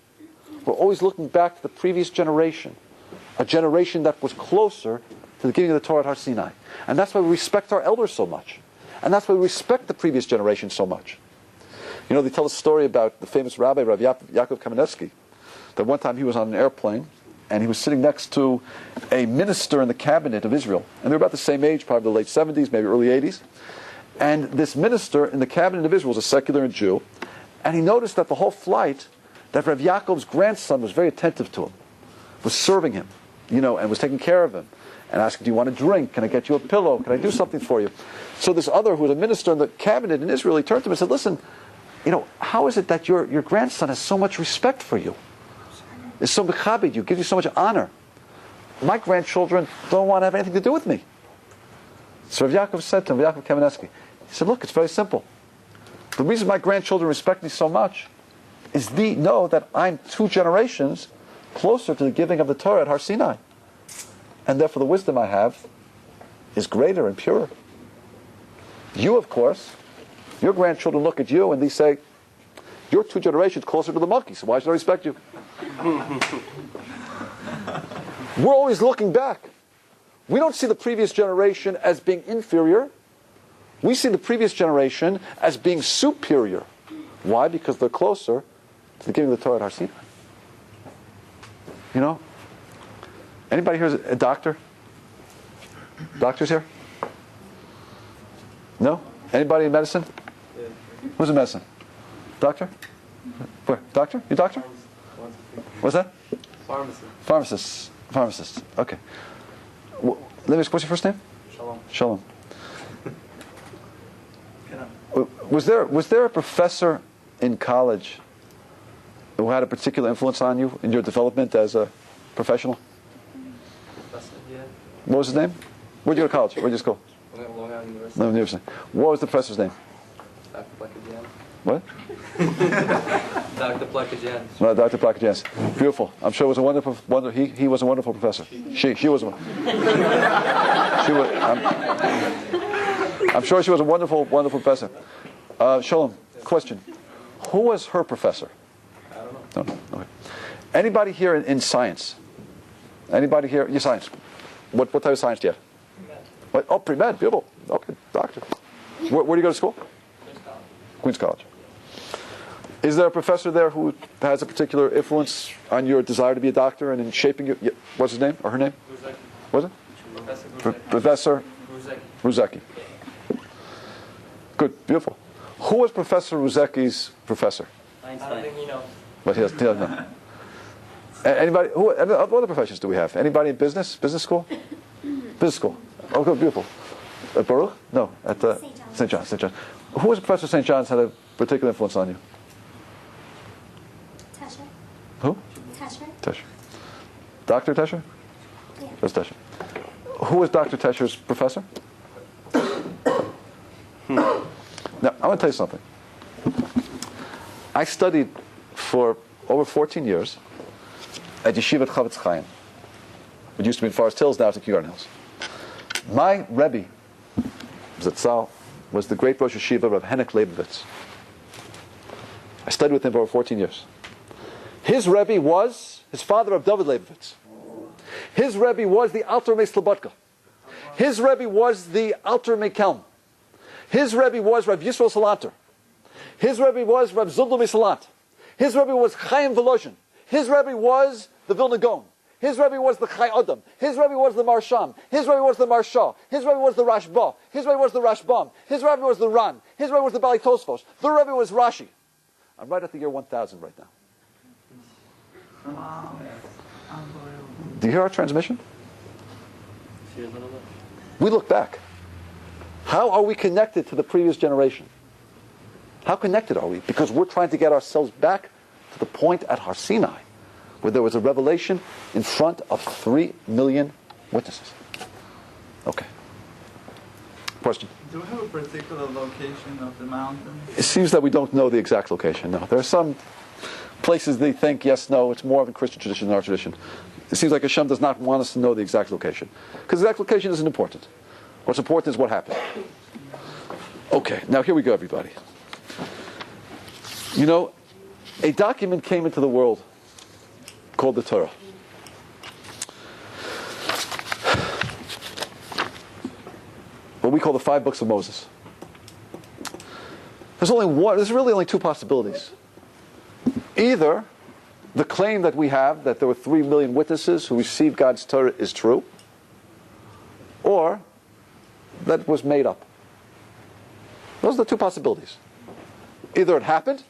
We're always looking back to the previous generation, a generation that was closer to the giving of the Torah at Har Sinai. And that's why we respect our elders so much. And that's why we respect the previous generation so much. They tell a story about the famous Rabbi Yaakov Kamenetsky, that one time he was on an airplane, and he was sitting next to a minister in the cabinet of Israel. And they were about the same age, probably the late 70s, maybe early 80s. And this minister in the cabinet of Israel was a secular Jew, and he noticed that the whole flight, that Rav Yaakov's grandson was very attentive to him, was serving him, and was taking care of him, and asked, do you want a drink? Can I get you a pillow? Can I do something for you? So this other, who was a minister in the cabinet in Israel, he turned to him and said, listen, how is it that your grandson has so much respect for you? Is so mechabed you, gives you so much honor. My grandchildren don't want to have anything to do with me. So Rav Yaakov said to him, Yaakov Kamenetsky, he said, look, it's very simple. The reason my grandchildren respect me so much is they know that I'm 2 generations closer to the giving of the Torah at Har Sinai. And therefore the wisdom I have is greater and purer. You, of course, your grandchildren look at you and they say, you're 2 generations closer to the monkey, so why should I respect you? We're always looking back. We don't see the previous generation as being inferior. We see the previous generation as being superior. Why? Because they're closer to the giving of the Torah at Har Sinai. Anybody here is a doctor? Doctors here? No? Anybody in medicine? Who's in medicine? Doctor? Where? Doctor? You doctor? What's that? Pharmacist. Pharmacist. Okay. Let me ask, what's your first name? Shalom. Was there a professor in college who had a particular influence on you in your development as a professional? Yeah. What was his name? Where'd you go to college? Where'd you school? Long Island University. University. What was the professor's name? Like again. What? Dr. Plakajans. Well, Dr. Plakajans. Beautiful. I'm sure it was a wonderful, he was a wonderful professor. She was a, she was, I'm sure she was a wonderful, wonderful professor. Shalom, question. Who was her professor? I don't know. No. Okay. Anybody here in science? Anybody here? Your science. What type of science do you have? What? Oh, pre-med. Beautiful. Okay, doctor. Where do you go to school? Queen's College. Is there a professor there who has a particular influence on your desire to be a doctor and in shaping you? What's his name or her name? Ruzeki. Was it? Professor Ruzeki. Good, beautiful. Who was Professor Ruzeki's professor? I don't think he knows. But he doesn't know. Anybody? What other professions do we have? Anybody in business? Business school? Business school. Oh, good, beautiful. At Baruch? No, at St. John's. St. John's. Who was Professor St. John's had a particular influence on you? Tesher. Who? Tesher. Tesher. Dr. Tesher? Yeah. Just Tesher. Who was Dr. Tesher's professor? Now, I want to tell you something. I studied for over 14 years at Yeshivat Chavetz Chaim. It used to be in Forest Hills, now it's in Kew Hills. My Rebbe, Zatzal, was the great Rosh Yeshiva of Hennek Leibovitz. I studied with him for over 14 years. His Rebbe was his father of David Leibovitz. His Rebbe was the Alter Mei Slobodka. His Rebbe was the Alter Mei Kelm. His Rebbe was Rav Yisrael Salanter. His Rebbe was Rav Zundel Misalant. His Rebbe was Chaim Volozhin. His Rebbe was the Vilna Gaon. His Rebbe was the Chai Adam. His Rebbe was the Marsham. His Rebbe was the Marsha. His Rebbe was the Rashba. His Rebbe was the Rashbam. His Rebbe was the Ran. His Rebbe was the Bali Tosfos. The Rebbe was Rashi. I'm right at the year 1000 right now. Wow. Unbelievable. Do you hear our transmission? We look back. How are we connected to the previous generation? How connected are we? Because we're trying to get ourselves back to the point at Har Sinai where there was a revelation in front of 3 million witnesses. Okay. Question? Do we have a particular location of the mountain? It seems that we don't know the exact location, no. There are some places they think, yes, no, it's more of a Christian tradition than our tradition. It seems like Hashem does not want us to know the exact location. Because the exact location isn't important. What's important is what happened. Okay, now here we go, everybody. You know, a document came into the world called the Torah. What we call the 5 books of Moses. There's really only 2 possibilities. Either the claim that we have that there were 3 million witnesses who received God's Torah is true, or that it was made up. Those are the 2 possibilities. Either it happened,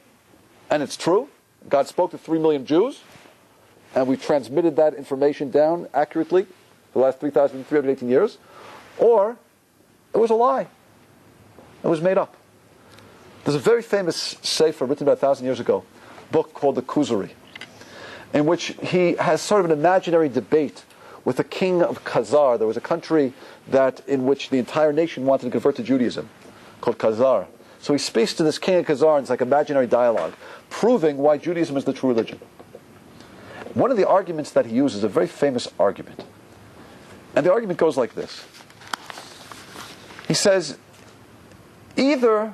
and it's true, God spoke to 3 million Jews, and we transmitted that information down accurately for the last 3,318 years, or it was a lie. It was made up. There's a very famous sefer written about 1,000 years ago, book called the Kuzari, in which he has sort of an imaginary debate with the king of Khazar. There was a country in which the entire nation wanted to convert to Judaism, called Khazar. So he speaks to this king of Khazar, and it's like imaginary dialogue, proving why Judaism is the true religion. One of the arguments that he uses is a very famous argument. And the argument goes like this. He says, either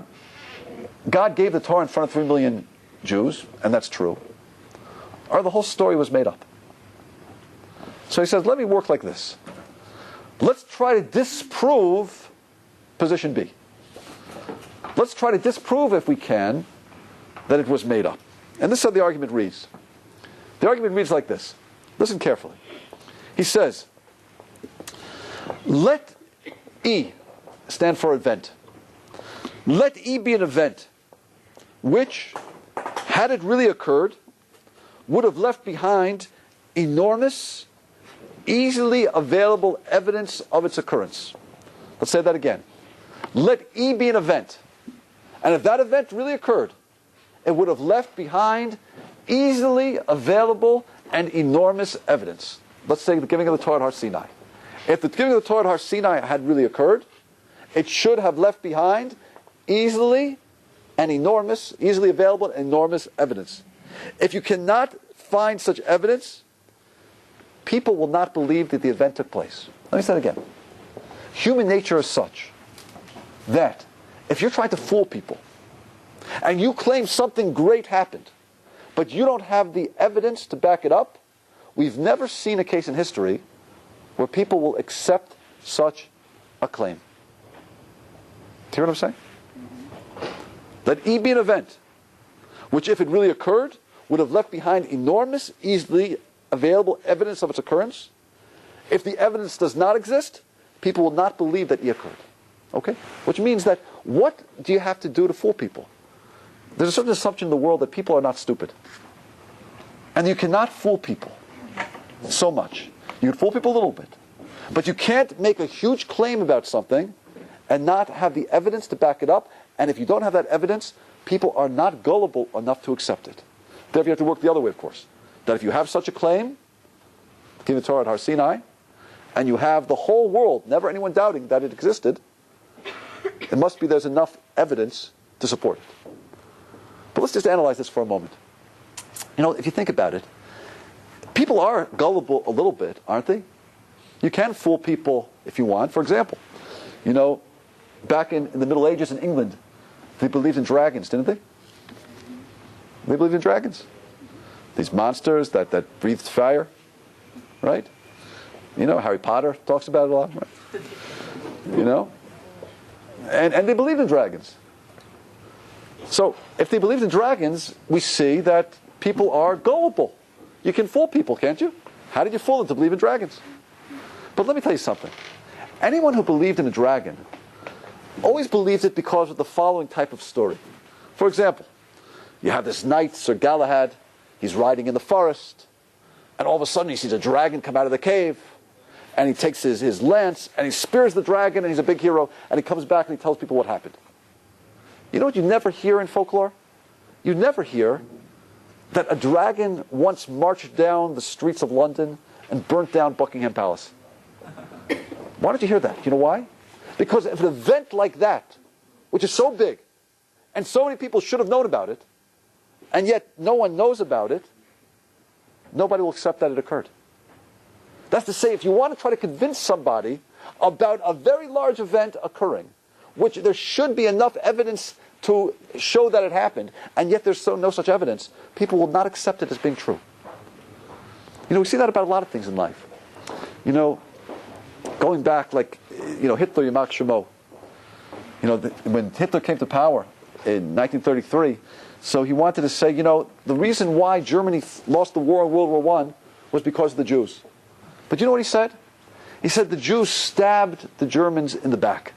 God gave the Torah in front of 3 million Jews, and that's true, or the whole story was made up. So he says, let me work like this. Let's try to disprove position B. Let's try to disprove, if we can, that it was made up. And this is how the argument reads. The argument reads like this. Listen carefully. He says, let E stand for event. Let E be an event which, had it really occurred, would have left behind enormous, easily available evidence of its occurrence. Let's say that again. Let E be an event. And if that event really occurred, it would have left behind easily available and enormous evidence. Let's say the giving of the Torah at Har Sinai. If the giving of the Torah at Har Sinai had really occurred, it should have left behind easily available and enormous evidence. If you cannot find such evidence, people will not believe that the event took place. Let me say it again. Human nature is such that if you're trying to fool people and you claim something great happened, but you don't have the evidence to back it up, we've never seen a case in history where people will accept such a claim. Do you hear what I'm saying? Let E be an event which, if it really occurred, would have left behind enormous, easily available evidence of its occurrence. If the evidence does not exist, people will not believe that E occurred. Okay? Which means that what do you have to do to fool people? There's a certain assumption in the world that people are not stupid. And you cannot fool people so much. You can fool people a little bit. But you can't make a huge claim about something and not have the evidence to back it up. And if you don't have that evidence, people are not gullible enough to accept it. Therefore, you have to work the other way, of course. That if you have such a claim, given the Torah at Sinai, and you have the whole world, never anyone doubting that it existed, it must be there's enough evidence to support it. But let's just analyze this for a moment. You know, if you think about it, people are gullible a little bit, aren't they? You can fool people if you want. For example, you know, back in the Middle Ages in England, they believed in dragons, didn't they? They believed in dragons. These monsters that breathed fire, right? You know, Harry Potter talks about it a lot, right? You know? And they believed in dragons. So, if they believed in dragons, we see that people are gullible. You can fool people, can't you? How did you fool them to believe in dragons? But let me tell you something. Anyone who believed in a dragon always believes it because of the following type of story. For example, you have this knight, Sir Galahad. He's riding in the forest, and all of a sudden he sees a dragon come out of the cave, and he takes his lance, and he spears the dragon, and he's a big hero, and he comes back and he tells people what happened. You know what you never hear in folklore? You never hear that a dragon once marched down the streets of London and burnt down Buckingham Palace. Why don't you hear that? You know why? Because if an event like that, which is so big, and so many people should have known about it, and yet no one knows about it, nobody will accept that it occurred. That's to say, if you want to try to convince somebody about a very large event occurring, which there should be enough evidence to show that it happened, and yet there's no such evidence, people will not accept it as being true. You know, we see that about a lot of things in life. You know, going back, like, you know, Hitler, Yamach Shemo. You know, when Hitler came to power in 1933, so he wanted to say, you know, the reason why Germany lost the war in World War I was because of the Jews. But you know what he said? He said the Jews stabbed the Germans in the back.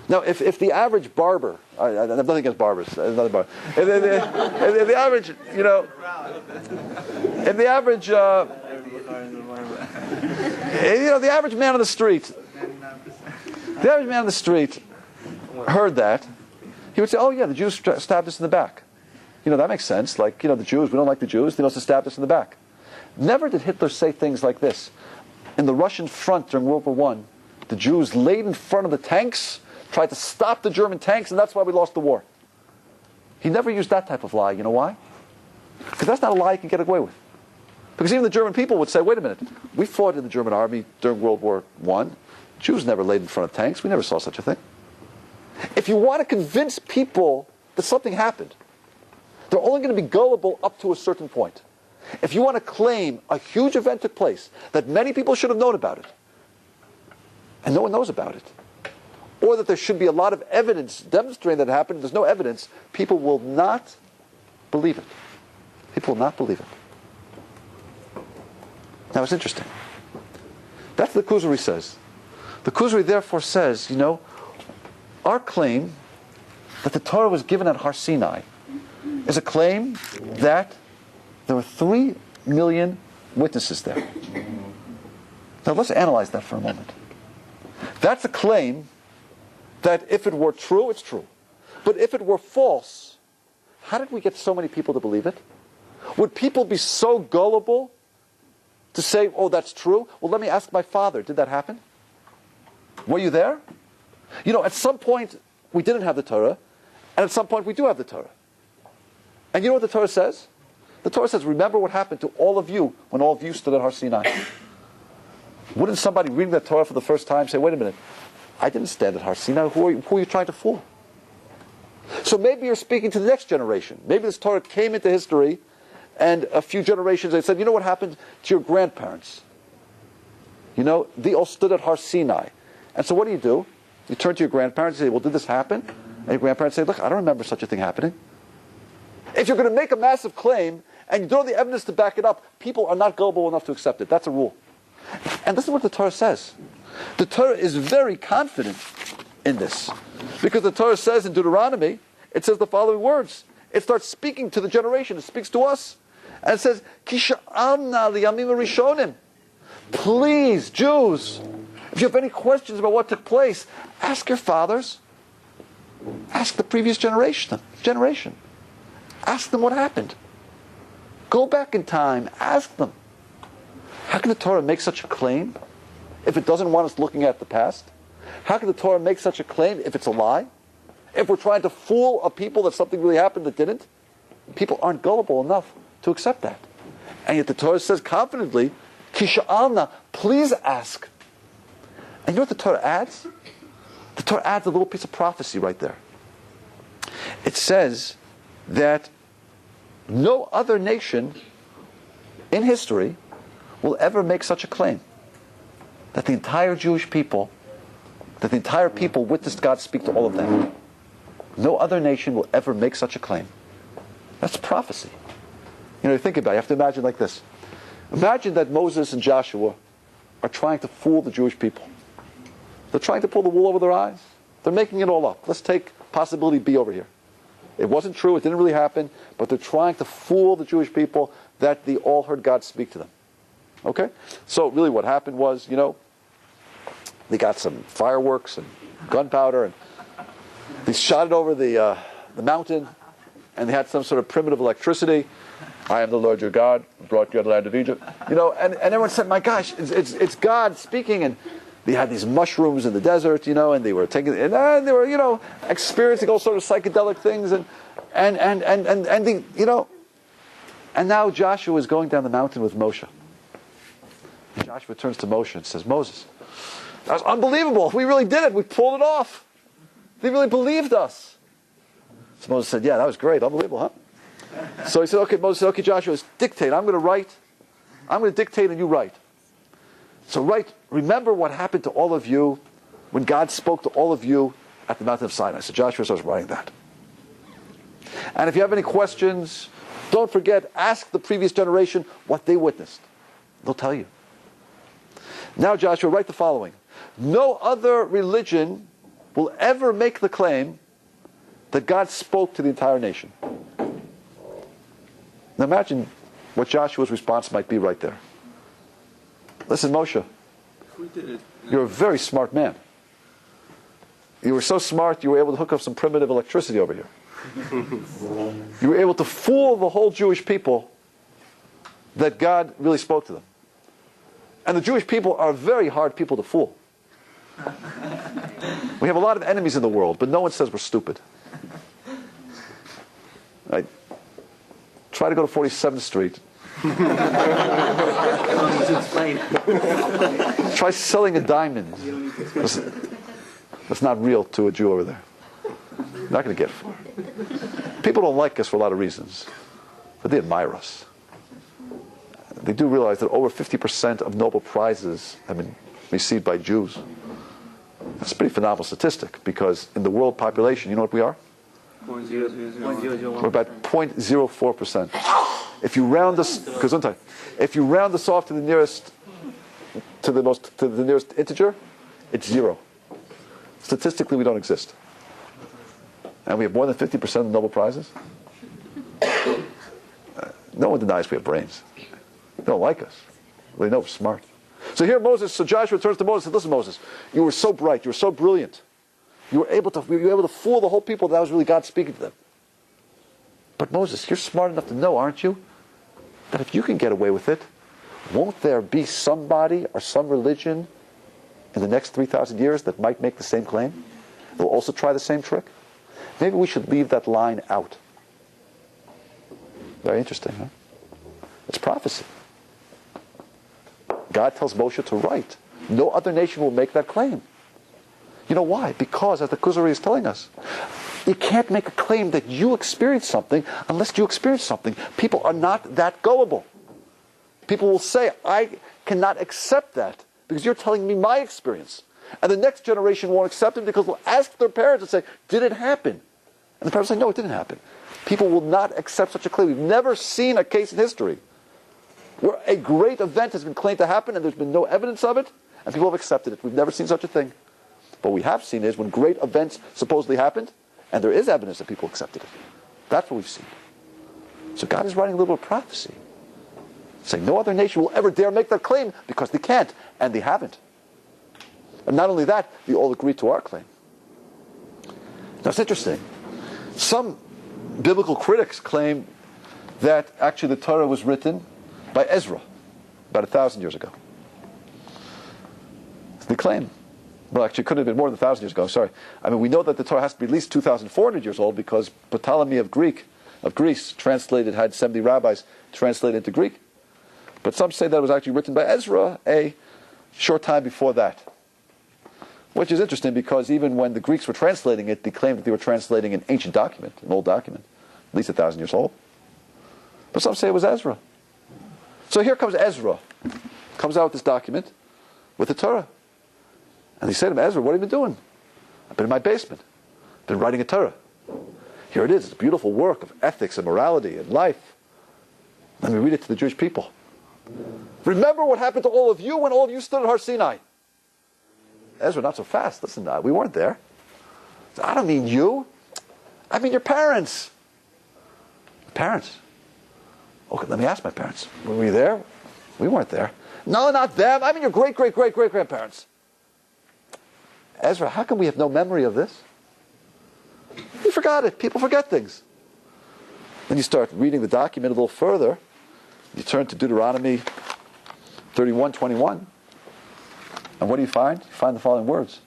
Now, if the average barber, I have nothing against barbers, if the average, you know, if the average, you know, the average man on the street, heard that, he would say, oh yeah, the Jews stabbed us in the back. You know, that makes sense. Like, you know, the Jews, we don't like the Jews, they must have stabbed us in the back. Never did Hitler say things like this. In the Russian front during World War I, the Jews laid in front of the tanks, tried to stop the German tanks, and that's why we lost the war. He never used that type of lie. You know why? Because that's not a lie you can get away with. Because even the German people would say, wait a minute, we fought in the German army during World War I. Jews never laid in front of tanks. We never saw such a thing. If you want to convince people that something happened, they're only going to be gullible up to a certain point. If you want to claim a huge event took place, that many people should have known about it, and no one knows about it, or that there should be a lot of evidence demonstrating that it happened, there's no evidence, people will not believe it. People will not believe it. Now it's interesting. That's what the Kuzari says. The Kuzari therefore says, you know, our claim that the Torah was given at Har Sinai is a claim that there were 3 million witnesses there. Now let's analyze that for a moment. That's a claim that if it were true, it's true. But if it were false, how did we get so many people to believe it? Would people be so gullible to say, oh, that's true? Well, let me ask my father, did that happen? Were you there? You know, at some point we didn't have the Torah, and at some point we do have the Torah. And you know what the Torah says? The Torah says, remember what happened to all of you when all of you stood at Har Sinai. Wouldn't somebody reading the Torah for the first time say, wait a minute, I didn't stand at Har Sinai. Who are you trying to fool? So maybe you're speaking to the next generation. Maybe this Torah came into history, and a few generations they said, you know what happened to your grandparents? You know, they all stood at Har Sinai. And so what do? You turn to your grandparents and say, well, did this happen? And your grandparents say, look, I don't remember such a thing happening. If you're going to make a massive claim, and you don't have the evidence to back it up, people are not gullible enough to accept it. That's a rule. And this is what the Torah says. The Torah is very confident in this. Because the Torah says in Deuteronomy, it says the following words. It starts speaking to the generation. It speaks to us. And it says, Ki sha'alna liyamim rishonim. Please, Jews, if you have any questions about what took place, ask your fathers. Ask the previous generation. Ask them what happened. Go back in time. Ask them. How can the Torah make such a claim if it doesn't want us looking at the past? How can the Torah make such a claim if it's a lie? If we're trying to fool a people that something really happened that didn't? People aren't gullible enough to accept that. And yet the Torah says confidently, Ki sha'alna, please ask. And you know what the Torah adds? The Torah adds a little piece of prophecy right there. It says that no other nation in history will ever make such a claim. That the entire Jewish people, that the entire people witnessed God speak to all of them. No other nation will ever make such a claim. That's prophecy. You know, you think about it, you have to imagine like this. Imagine that Moses and Joshua are trying to fool the Jewish people. They're trying to pull the wool over their eyes. They're making it all up. Let's take possibility B over here. It wasn't true, it didn't really happen, but they're trying to fool the Jewish people that they all heard God speak to them. Okay? So really what happened was, you know, they got some fireworks and gunpowder, and they shot it over the mountain, and they had some sort of primitive electricity. I am the Lord your God, who brought you out of the land of Egypt. You know, and everyone said, my gosh, it's God speaking. And they had these mushrooms in the desert, you know, and they were taking, and they were, you know, experiencing all sorts of psychedelic things, and the, you know, and now Joshua is going down the mountain with Moshe. And Joshua turns to Moshe and says, Moses, that was unbelievable. We really did it. We pulled it off. They really believed us. So Moses said, yeah, that was great. Unbelievable, huh? So he said, okay, Moses said, okay, Joshua, dictate. I'm going to dictate and you write. So write, remember what happened to all of you when God spoke to all of you at the mountain of Sinai. So Joshua starts writing that. And if you have any questions, don't forget, ask the previous generation what they witnessed. They'll tell you. Now Joshua, write the following. No other religion will ever make the claim that God spoke to the entire nation. Now imagine what Joshua's response might be right there. Listen, Moshe, you're a very smart man. You were so smart you were able to hook up some primitive electricity over here. You were able to fool the whole Jewish people that God really spoke to them. And the Jewish people are very hard people to fool. We have a lot of enemies in the world, but no one says we're stupid. Right? Try to go to 47th Street. Try selling a diamond. That's not real to a Jew over there. You're not going to get far. People don't like us for a lot of reasons, but they admire us. They do realize that over 50% of Nobel Prizes have been received by Jews. That's a pretty phenomenal statistic, because in the world population, you know what we are? 0.0001. We're about 0.04%. If you round this, if you round this off to the nearest, to the nearest integer, it's 0. Statistically, we don't exist, and we have more than 50% of the Nobel Prizes. No one denies we have brains. They don't like us. They know we're smart. So here So Joshua turns to Moses and says, listen, Moses, you were so bright, you were so brilliant. You were able to fool the whole people that was really God speaking to them. But Moses, you're smart enough to know, aren't you, that if you can get away with it, won't there be somebody or some religion in the next 3,000 years that might make the same claim? They'll also try the same trick? Maybe we should leave that line out. Very interesting, huh? It's prophecy. God tells Moshe to write. No other nation will make that claim. You know why? Because, as the Kuzari is telling us, you can't make a claim that you experience something unless you experience something. People are not that gullible. People will say, I cannot accept that because you're telling me my experience. And the next generation won't accept it because they'll ask their parents and say, did it happen? And the parents say, no, it didn't happen. People will not accept such a claim. We've never seen a case in history where a great event has been claimed to happen and there's been no evidence of it, and people have accepted it. We've never seen such a thing. What we have seen is when great events supposedly happened, and there is evidence that people accepted it. That's what we've seen. So God is writing a little bit of prophecy, saying no other nation will ever dare make that claim because they can't, and they haven't. And not only that, they all agree to our claim. Now it's interesting. Some biblical critics claim that actually the Torah was written by Ezra about 1,000 years ago. They claim. Well, actually, it couldn't have been more than 1,000 years ago. Sorry. I mean, we know that the Torah has to be at least 2,400 years old because Ptolemy of Greece, had 70 rabbis translated into Greek. But some say that it was actually written by Ezra a short time before that. Which is interesting because even when the Greeks were translating it, they claimed that they were translating an ancient document, an old document, at least 1,000 years old. But some say it was Ezra. So here comes Ezra, comes out with this document, with the Torah. And they say to him, Ezra, what have you been doing? I've been in my basement. I've been writing a Torah. Here it is. It's a beautiful work of ethics and morality and life. Let me read it to the Jewish people. Remember what happened to all of you when all of you stood at Har Sinai. Ezra, not so fast. Listen, we weren't there. I don't mean you. I mean your parents. Parents? Okay, let me ask my parents. Were we there? We weren't there. No, not them. I mean your great-great-great-great-grandparents. Ezra, how come we have no memory of this? We forgot it. People forget things. Then you start reading the document a little further. You turn to Deuteronomy 31:21. And what do you find? You find the following words.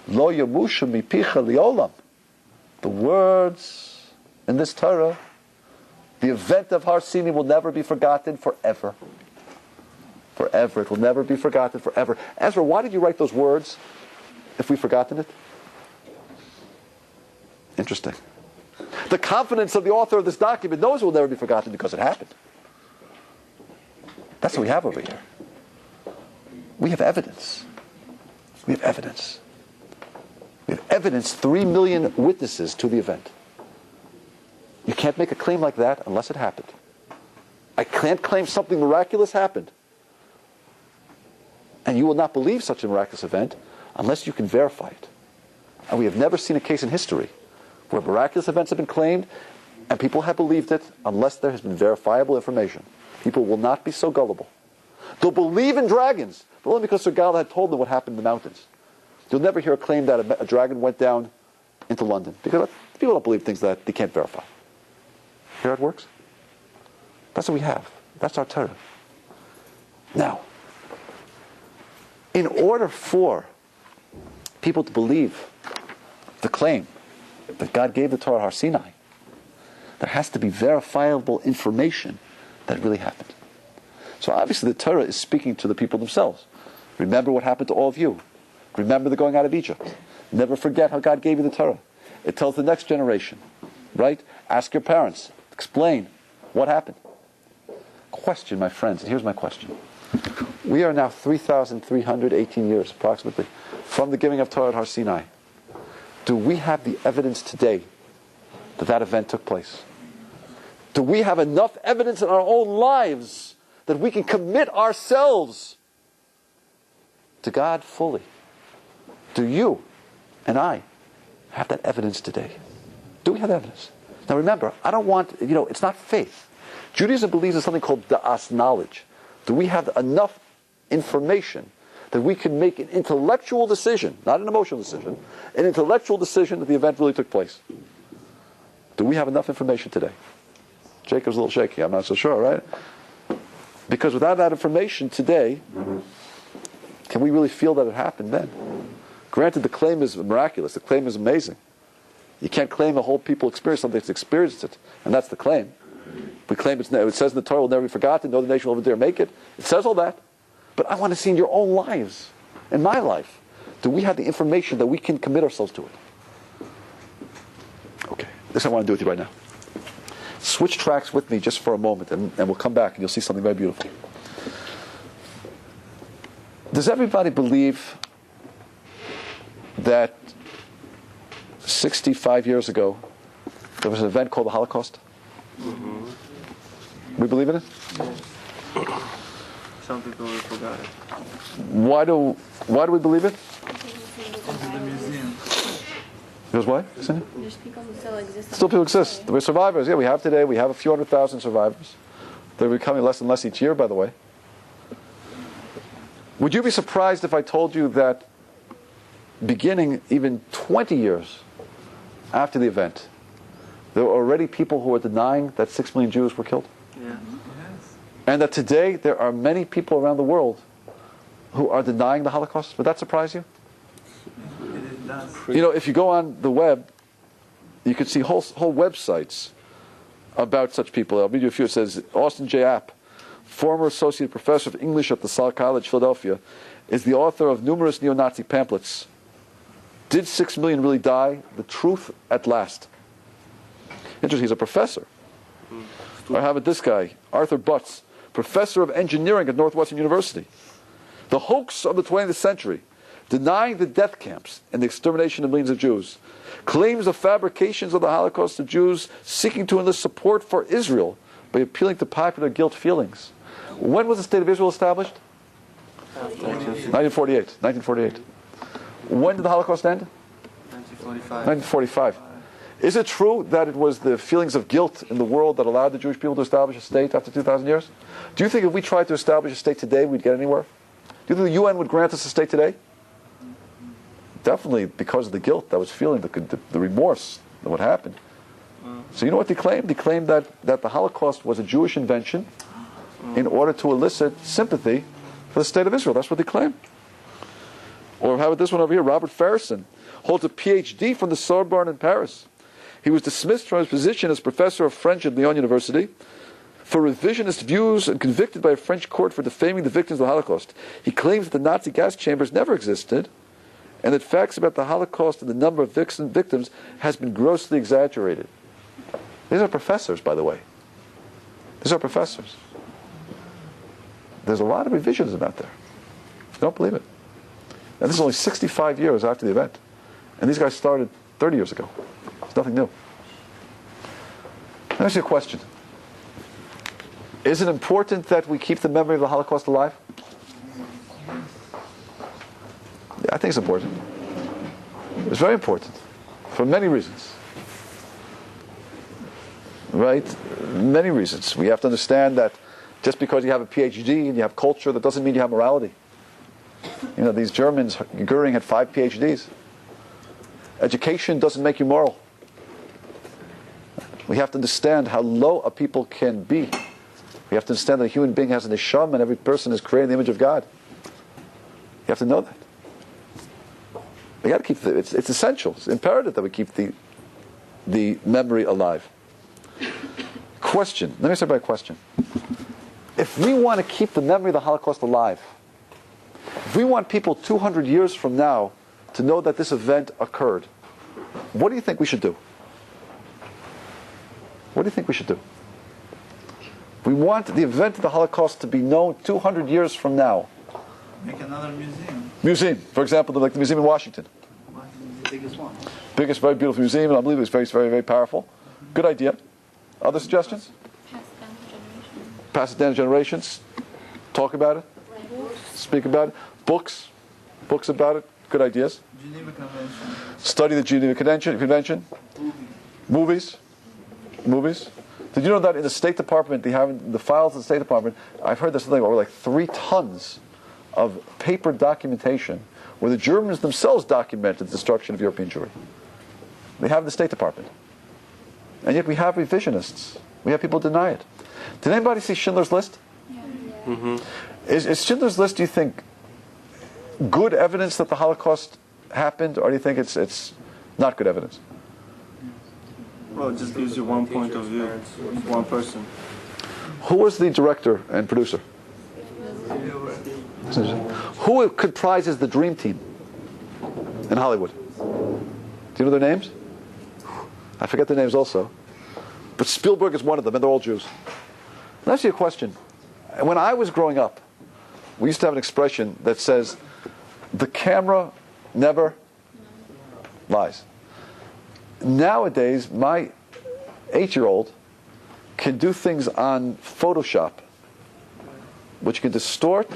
Lo yamushu mipicha liolam. The words in this Torah, the event of Har Sinai will never be forgotten forever. Forever. It will never be forgotten forever. Ezra, why did you write those words if we've forgotten it? Interesting. The confidence of the author of this document knows it will never be forgotten because it happened. That's what we have over here. We have evidence. We have evidence. We have evidence, 3 million witnesses to the event. You can't make a claim like that unless it happened. I can't claim something miraculous happened. And you will not believe such a miraculous event unless you can verify it. And we have never seen a case in history where miraculous events have been claimed and people have believed it unless there has been verifiable information. People will not be so gullible. They'll believe in dragons, but only because Sir Galahad had told them what happened in the mountains. You'll never hear a claim that a dragon went down into London, because people don't believe things that they can't verify. Hear how it works? That's what we have. That's our Torah. Now, in order for people to believe the claim that God gave the Torah Har Sinai, there has to be verifiable information that really happened. So obviously the Torah is speaking to the people themselves. Remember what happened to all of you. Remember the going out of Egypt. Never forget how God gave you the Torah. It tells the next generation, right? Ask your parents. Explain what happened. Question, my friends, and here's my question. We are now 3,318 years, approximately, from the giving of Torah at Har Sinai. Do we have the evidence today that that event took place? Do we have enough evidence in our own lives that we can commit ourselves to God fully? Do you and I have that evidence today? Do we have evidence? Now remember, I don't want, it's not faith. Judaism believes in something called da'as, knowledge. Do we have enough information that we can make an intellectual decision, not an emotional decision, an intellectual decision that the event really took place? Do we have enough information today? Jacob's a little shaky, I'm not so sure, right? Because without that information today, can we really feel that it happened then? Granted, the claim is miraculous, the claim is amazing. You can't claim a whole people experience something that's experienced it, and that's the claim. We claim it says in the Torah will never be forgotten, no other nation will ever dare make it. It says all that. But I want to see in your own lives, in my life, do we have the information that we can commit ourselves to it? Okay, this I want to do with you right now. Switch tracks with me just for a moment, and we'll come back and you'll see something very beautiful. Does everybody believe that 65 years ago there was an event called the Holocaust? We believe in it? Some people will forgot it. Why do we believe it? Into the museum. Because why? There's people who still exist. Still people exist. We're survivors. Yeah, we have today. We have a few 100,000 survivors. They're becoming less and less each year, by the way. Would you be surprised if I told you that beginning even 20 years after the event, there were already people who were denying that 6 million Jews were killed? Yeah. Yes. And that today there are many people around the world who are denying the Holocaust? Would that surprise you? It does. You know, if you go on the web, you could see whole websites about such people. I'll read you a few. It says, Austin J. App, former associate professor of English at the Salle College, Philadelphia, is the author of numerous neo-Nazi pamphlets. Did 6 million really die? The truth at last. Interesting, he's a professor. Or how about this guy, Arthur Butts, professor of engineering at Northwestern University. The hoax of the 20th century, denying the death camps and the extermination of millions of Jews, claims the fabrications of the Holocaust of Jews seeking to enlist support for Israel by appealing to popular guilt feelings. When was the State of Israel established? 1948. 1948. When did the Holocaust end? 1945. 1945. Is it true that it was the feelings of guilt in the world that allowed the Jewish people to establish a state after 2,000 years? Do you think if we tried to establish a state today, we'd get anywhere? Do you think the UN would grant us a state today? Definitely because of the guilt that was feeling, the remorse of what happened. So you know what they claimed? They claimed that the Holocaust was a Jewish invention in order to elicit sympathy for the state of Israel. That's what they claim. Or how about this one over here? Robert Farrison holds a PhD from the Sorbonne in Paris. He was dismissed from his position as professor of French at Lyon University for revisionist views and convicted by a French court for defaming the victims of the Holocaust. He claims that the Nazi gas chambers never existed and that facts about the Holocaust and the number of victims has been grossly exaggerated. These are professors, by the way. These are professors. There's a lot of revisionism out there. Don't believe it. And this is only 65 years after the event. And these guys started 30 years ago. It's nothing new. Let me ask you a question. Is it important that we keep the memory of the Holocaust alive? Yeah, I think it's important. It's very important. For many reasons. Right? Many reasons. We have to understand that just because you have a PhD and you have culture, that doesn't mean you have morality. You know, these Germans, Goering had 5 PhDs. Education doesn't make you moral. We have to understand how low a people can be. We have to understand that a human being has an neshama and every person is created in the image of God. You have to know that. We got to keep it's essential. It's imperative that we keep the memory alive. Question. Let me start by a question. If we want to keep the memory of the Holocaust alive, if we want people 200 years from now to know that this event occurred, what do you think we should do? What do you think we should do? We want the event of the Holocaust to be known 200 years from now. Make another museum. Museum, for example, like the museum in Washington. The biggest one. Biggest, very beautiful museum, and I believe it's very, very, very powerful. Good idea. Other suggestions? Pass it down to generations. Talk about it. Speak about it. Books about it. Good ideas. Geneva Convention. Study the Geneva Convention. Movies. Did you know that in the State Department, they have the files of the State Department, I've heard there's something over like 3 tons of paper documentation where the Germans themselves documented the destruction of European Jewry. They have the State Department. And yet we have revisionists. We have people deny it. Did anybody see Schindler's List? Yeah. Mm-hmm. Is Schindler's List, do you think, good evidence that the Holocaust happened, or do you think it's not good evidence? Well, it just gives you one point of view, one person. Who was the director and producer? Who comprises the dream team in Hollywood? Do you know their names? I forget their names also. But Spielberg is one of them, and they're all Jews. Let me ask you a question. When I was growing up, we used to have an expression that says, the camera never lies. Nowadays, my 8-year-old can do things on Photoshop which can distort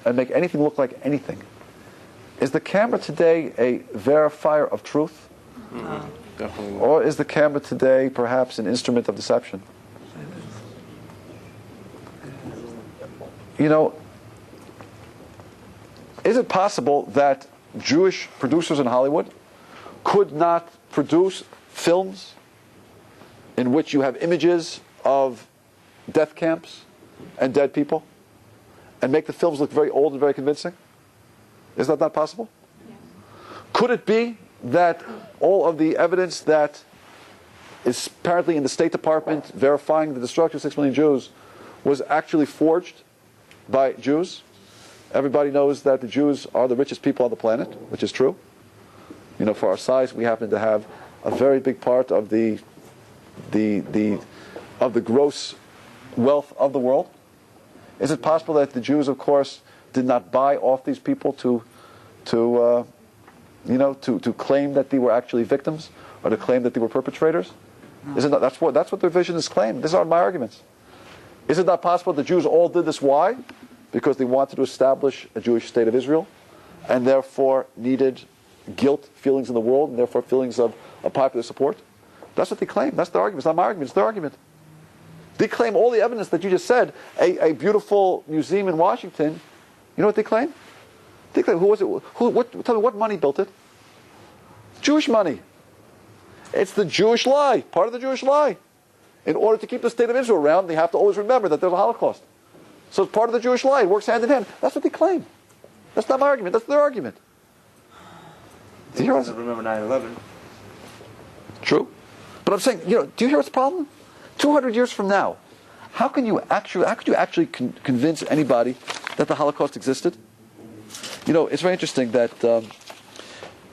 and make anything look like anything. Is the camera today a verifier of truth? Definitely. Or is the camera today perhaps an instrument of deception? You know, is it possible that Jewish producers in Hollywood could not produce films in which you have images of death camps and dead people and make the films look very old and very convincing? Is that not possible? Yes. Could it be that all of the evidence that is apparently in the State Department verifying the destruction of 6 million Jews was actually forged by Jews? Everybody knows that the Jews are the richest people on the planet, which is true. You know, for our size, we happen to have a very big part of the gross wealth of the world. Is it possible that the Jews, of course, did not buy off these people to claim that they were actually victims or to claim that they were perpetrators? No. Is it not, that's what their vision is claimed. These are my arguments. Is it not possible the Jews all did this? Why? Because they wanted to establish a Jewish state of Israel and therefore needed guilt feelings in the world and therefore feelings of popular support? That's what they claim. That's their argument. It's not my argument. It's their argument. They claim all the evidence that you just said. A beautiful museum in Washington. You know what they claim? They claim, who was it? Tell me what money built it? Jewish money. It's the Jewish lie. Part of the Jewish lie. In order to keep the state of Israel around, they have to always remember that there's a Holocaust. So it's part of the Jewish lie. It works hand in hand. That's what they claim. That's not my argument. That's their argument. Do you hear what? Remember 9/11. True. But I'm saying, do you hear what's the problem? 200 years from now, how could you actually convince anybody that the Holocaust existed? You know, it's very interesting that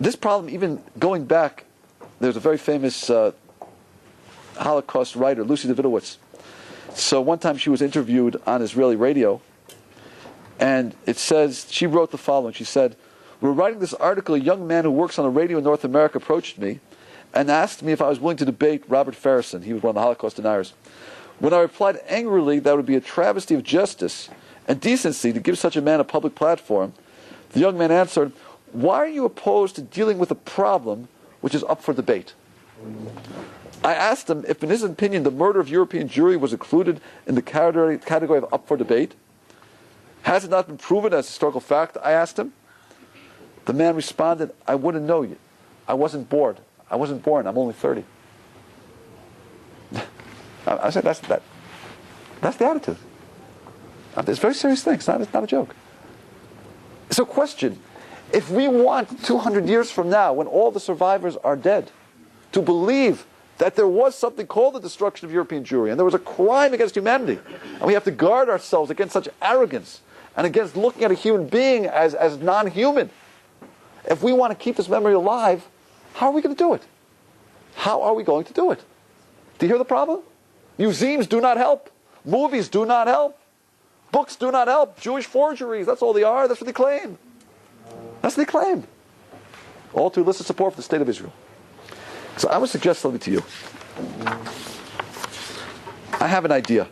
this problem, even going back, there's a very famous Holocaust writer, Lucy Davidowitz. So one time she was interviewed on Israeli radio, and it says, she wrote the following. She said, "We're writing this article, a young man who works on a radio in North America approached me and asked me if I was willing to debate Robert Farrison." He was one of the Holocaust deniers. "When I replied angrily that would be a travesty of justice and decency to give such a man a public platform, the young man answered, 'Why are you opposed to dealing with a problem which is up for debate?' I asked him if in his opinion the murder of European Jewry was included in the category of up for debate. 'Has it not been proven as historical fact?' I asked him. The man responded, 'I wouldn't know you. I wasn't born. I'm only 30. I said, that's the attitude. It's a very serious thing. It's not a joke. So question, if we want 200 years from now, when all the survivors are dead, to believe that there was something called the destruction of European Jewry, and there was a crime against humanity, and we have to guard ourselves against such arrogance, and against looking at a human being as non-human, if we want to keep this memory alive, how are we going to do it? How are we going to do it? Do you hear the problem? Museums do not help. Movies do not help. Books do not help. Jewish forgeries, that's all they are. That's what they claim. That's what they claim. All to elicit support for the state of Israel. So I would suggest something to you. I have an idea.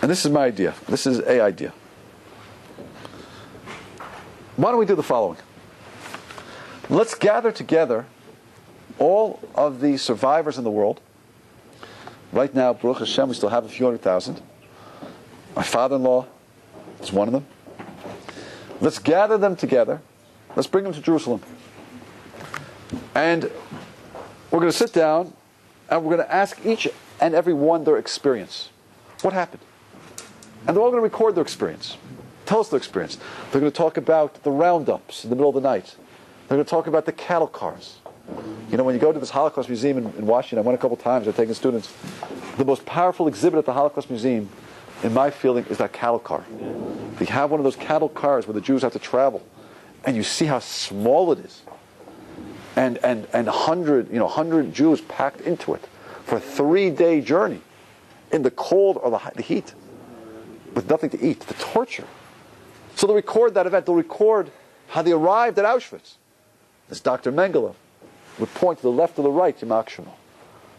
And this is my idea. This is a idea. Why don't we do the following? Let's gather together all of the survivors in the world. Right now, Baruch Hashem, we still have a few 100,000. My father-in-law is one of them. Let's gather them together. Let's bring them to Jerusalem. And we're going to sit down and we're going to ask each and every one their experience. What happened? And they're all going to record their experience. Tell us their experience. They're going to talk about the roundups in the middle of the night. They're going to talk about the cattle cars. You know, when you go to this Holocaust Museum in Washington, I went a couple times, I've taken students, the most powerful exhibit at the Holocaust Museum, in my feeling, is that cattle car. They have one of those cattle cars where the Jews have to travel, and you see how small it is. And 100 Jews packed into it for a 3-day journey in the cold or the heat with nothing to eat, the torture. So they'll record that event. They'll record how they arrived at Auschwitz. This Dr. Mengele would point to the left or the right, Yimach Shemo.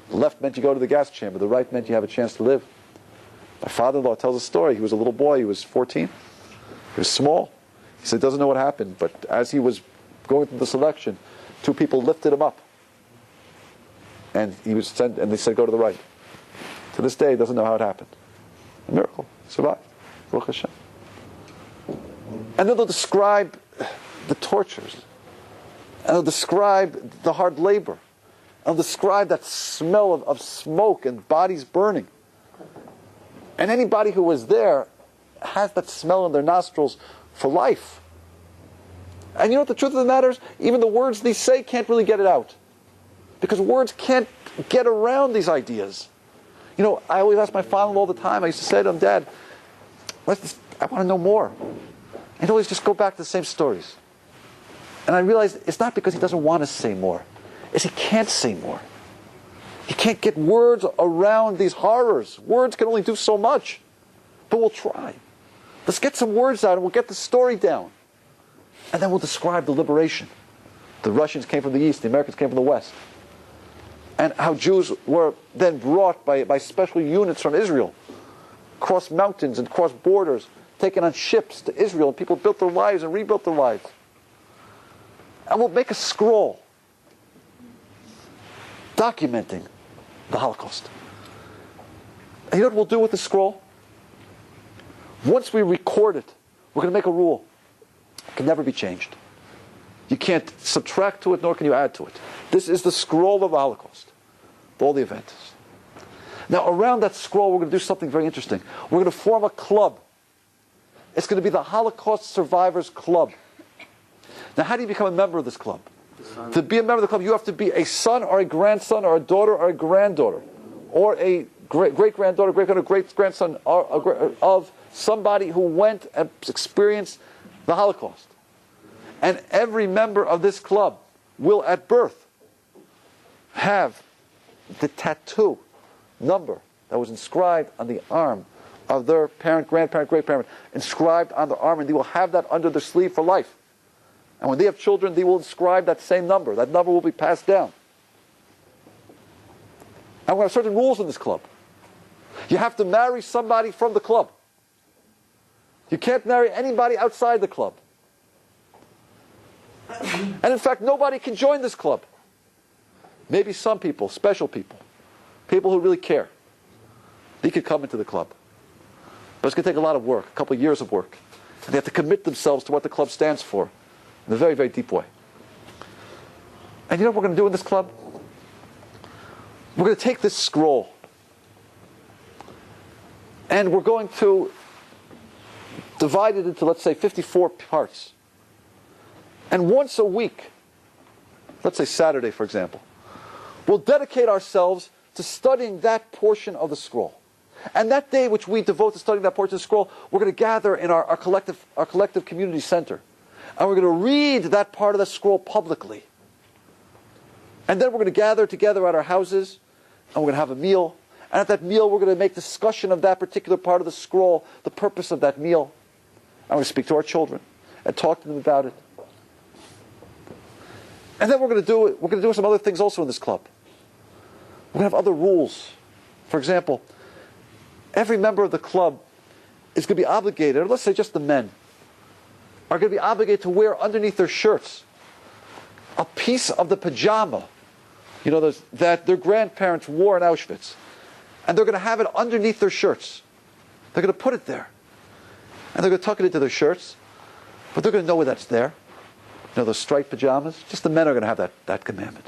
The left meant you go to the gas chamber. The right meant you have a chance to live. My father-in-law tells a story. He was a little boy. He was 14. He was small. He said he doesn't know what happened, but as he was going through the selection, 2 people lifted him up. And he was sent, and they said, go to the right. To this day, he doesn't know how it happened. A miracle. He survived. Baruch Hashem. And then they'll describe the tortures. And they'll describe the hard labor. And they'll describe that smell of smoke and bodies burning. And anybody who was there has that smell in their nostrils for life. And you know what the truth of the matter is? Even the words they say can't really get it out. Because words can't get around these ideas. You know, I always ask my father all the time, I used to say to him, Dad, I want to know more. And he'd always just go back to the same stories. And I realized it's not because he doesn't want to say more. It's he can't say more. He can't get words around these horrors. Words can only do so much. But we'll try. Let's get some words out and we'll get the story down. And then we'll describe the liberation. The Russians came from the east, the Americans came from the west. And how Jews were then brought by special units from Israel, across mountains and across borders, taken on ships to Israel, and people built their lives and rebuilt their lives. And we'll make a scroll documenting the Holocaust. And you know what we'll do with the scroll? Once we record it, we're going to make a rule. It can never be changed. You can't subtract to it, nor can you add to it. This is the scroll of the Holocaust, all the events. Now, around that scroll, we're going to do something very interesting. We're going to form a club. It's going to be the Holocaust Survivors Club. Now, how do you become a member of this club? To be a member of the club, you have to be a son or a grandson or a daughter or a granddaughter or a great-granddaughter, great-grandson of somebody who went and experienced the Holocaust. And every member of this club will, at birth, have the tattoo number that was inscribed on the arm of their parent, grandparent, great-parent, inscribed on their arm, and they will have that under their sleeve for life. And when they have children, they will inscribe that same number. That number will be passed down. And we have certain rules in this club. You have to marry somebody from the club. You can't marry anybody outside the club. And in fact, nobody can join this club. Maybe some people, special people, people who really care. They could come into the club. But it's going to take a lot of work, a couple of years of work. And they have to commit themselves to what the club stands for in a very, very deep way. And you know what we're going to do in this club? We're going to take this scroll and we're going to divide it into, let's say, 54 parts. And once a week, let's say Saturday, for example, we'll dedicate ourselves to studying that portion of the scroll. And that day which we devote to studying that portion of the scroll, we're going to gather in our collective community center. And we're going to read that part of the scroll publicly. And then we're going to gather together at our houses, and we're going to have a meal. And at that meal, we're going to make discussion of that particular part of the scroll, the purpose of that meal. I'm going to speak to our children and talk to them about it. And then we're going to do some other things also in this club. We're going to have other rules. For example, every member of the club is going to be obligated, or let's say just the men, are going to be obligated to wear underneath their shirts a piece of the pajama, that their grandparents wore in Auschwitz. And they're going to have it underneath their shirts. They're going to put it there. And they're going to tuck it into their shirts. But they're going to know where that's there. Those striped pajamas. Just the men are going to have that commandment.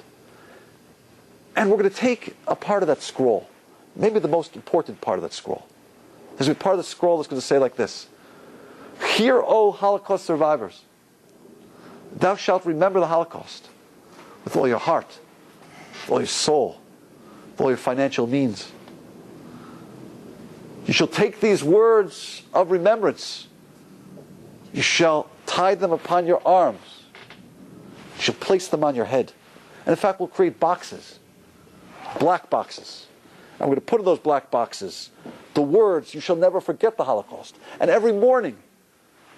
And we're going to take a part of that scroll, maybe the most important part of that scroll. There's a part of the scroll that's going to say like this: Hear, O Holocaust survivors, thou shalt remember the Holocaust. with all your heart, with all your soul, with all your financial means. You shall take these words of remembrance. You shall tie them upon your arms. You shall place them on your head. And in fact, we'll create boxes, black boxes. And we're going to put in those black boxes the words, you shall never forget the Holocaust. And every morning,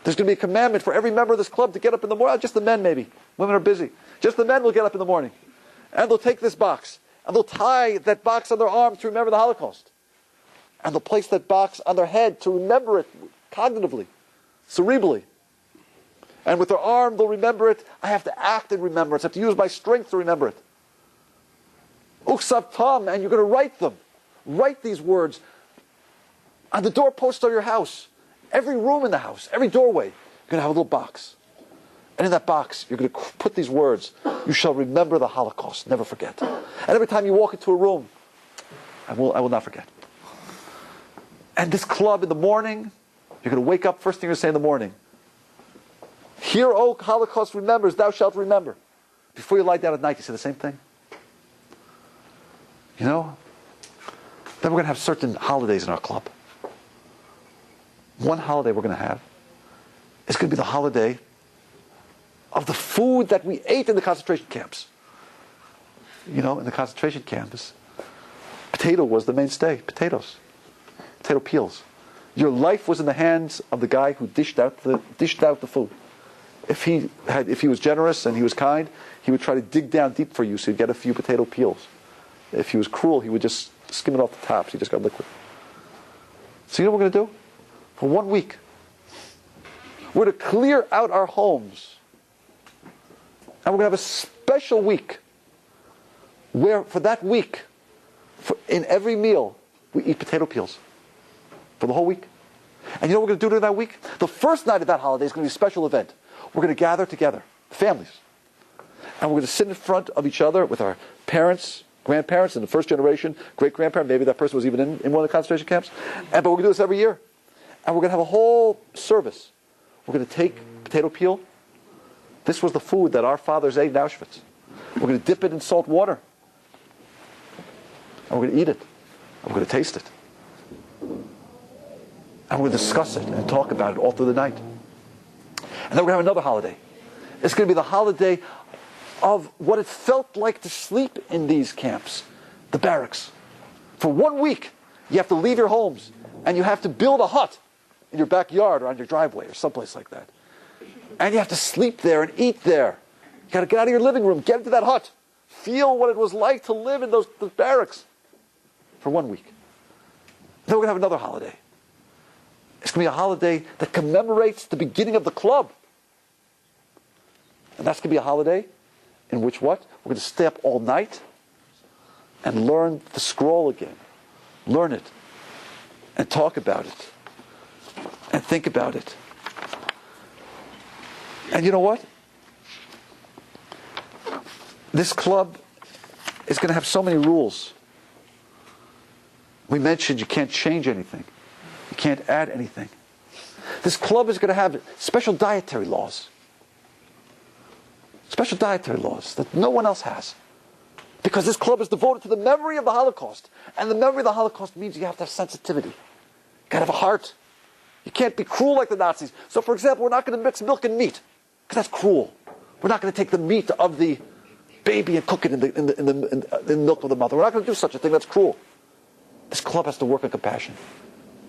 there's going to be a commandment for every member of this club to get up in the morning. Just the men, maybe. Women are busy. Just the men will get up in the morning. And they'll take this box. And they'll tie that box on their arms to remember the Holocaust. And they'll place that box on their head to remember it cognitively, cerebrally. And with their arm, they'll remember it. I have to act in remembrance. I have to use my strength to remember it. Uksav tam, and you're going to write them. Write these words on the doorpost of your house. Every room in the house, every doorway, you're going to have a little box. And in that box, you're going to put these words. You shall remember the Holocaust, never forget. And every time you walk into a room, I will not forget. And this club in the morning, you're going to wake up, first thing you're going to say in the morning, Hear, O Holocaust remembers, thou shalt remember. Before you lie down at night, you say the same thing. You know? Then we're going to have certain holidays in our club. One holiday we're going to have is going to be the holiday of the food that we ate in the concentration camps. You know, in the concentration camps, potato was the mainstay. Potatoes. Potato peels. Your life was in the hands of the guy who dished out the food. If he was generous and he was kind, he would try to dig down deep for you so you'd get a few potato peels. If he was cruel, he would just skim it off the top so you just got liquid. So you know what we're going to do? For 1 week, we're going to clear out our homes. And we're going to have a special week where for that week, in every meal, we eat potato peels. For the whole week. And you know what we're going to do during that week? The first night of that holiday is going to be a special event. We're going to gather together, families. And we're going to sit in front of each other with our parents, grandparents in the first generation, great-grandparent, maybe that person was even in one of the concentration camps. But we're going to do this every year. And we're going to have a whole service. We're going to take potato peel. This was the food that our fathers ate in Auschwitz. We're going to dip it in salt water. And we're going to eat it. And we're going to taste it. And we're going to discuss it and talk about it all through the night. And then we're going to have another holiday. It's going to be the holiday of what it felt like to sleep in these camps, the barracks. For 1 week, you have to leave your homes and you have to build a hut in your backyard or on your driveway or someplace like that. And you have to sleep there and eat there. You got to get out of your living room, get into that hut, feel what it was like to live in those barracks for 1 week. Then we're going to have another holiday. It's going to be a holiday that commemorates the beginning of the club. And that's going to be a holiday in which what? We're going to stay up all night and learn the scroll again. Learn it. And talk about it. And think about it. And you know what? This club is going to have so many rules. We mentioned you can't change anything. You can't add anything. This club is going to have special dietary laws. Special dietary laws that no one else has. Because this club is devoted to the memory of the Holocaust. And the memory of the Holocaust means you have to have sensitivity. You've got to have a heart. You can't be cruel like the Nazis. So for example, we're not going to mix milk and meat. Because that's cruel. We're not going to take the meat of the baby and cook it in the milk of the mother. We're not going to do such a thing. That's cruel. This club has to work on compassion.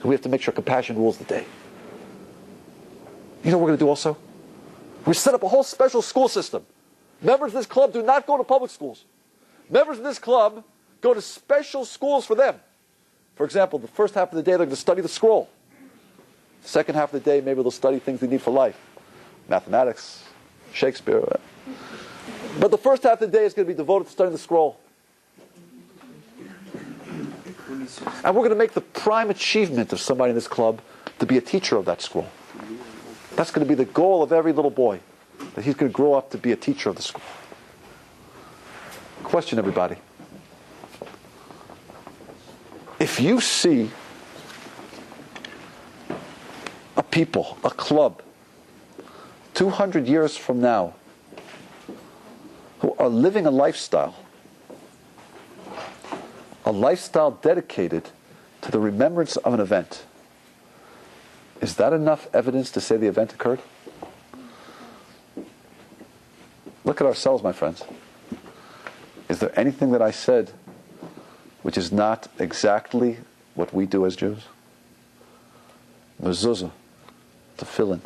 So we have to make sure compassion rules the day. You know what we're going to do also? We set up a whole special school system. Members of this club do not go to public schools. Members of this club go to special schools for them. For example, the first half of the day they're going to study the scroll. The second half of the day maybe they'll study things they need for life. Mathematics, Shakespeare. But the first half of the day is going to be devoted to studying the scroll. And we're going to make the prime achievement of somebody in this club to be a teacher of that scroll. That's going to be the goal of every little boy, that he's going to grow up to be a teacher of the scroll. Question, everybody. If you see a people, a club, 200 years from now, who are living a lifestyle dedicated to the remembrance of an event, is that enough evidence to say the event occurred? Look at ourselves, my friends. Is there anything that I said which is not exactly what we do as Jews? Mezuzah, tefillin,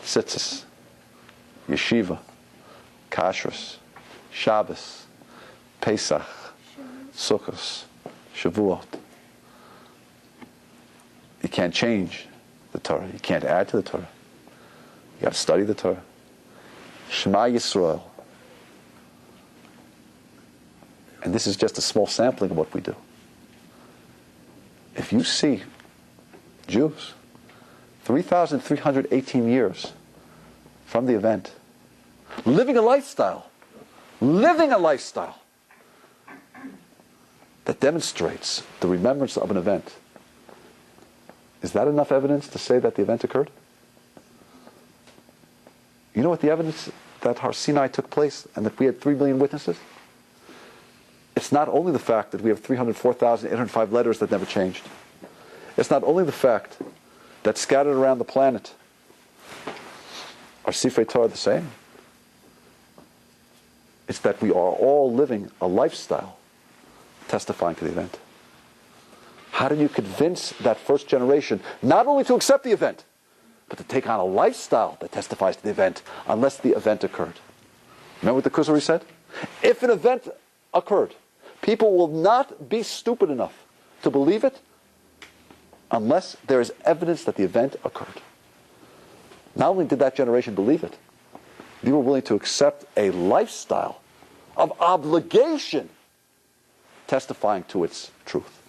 tzitzis, yeshiva, kashrus, Shabbos, Pesach, Sukkos, Shavuot. You can't change the Torah. You can't add to the Torah. You got to study the Torah. Shema Yisrael. And this is just a small sampling of what we do. If you see Jews, 3,318 years from the event, living a lifestyle that demonstrates the remembrance of an event, is that enough evidence to say that the event occurred? You know what the evidence that Sinai took place and that we had 3 million witnesses? It's not only the fact that we have 304,805 letters that never changed. It's not only the fact that scattered around the planet are Sifrei Torah the same. It's that we are all living a lifestyle testifying to the event. How did you convince that first generation not only to accept the event, but to take on a lifestyle that testifies to the event unless the event occurred? Remember what the Kuzari said? If an event occurred, people will not be stupid enough to believe it unless there is evidence that the event occurred. Not only did that generation believe it, they were willing to accept a lifestyle of obligation testifying to its truth.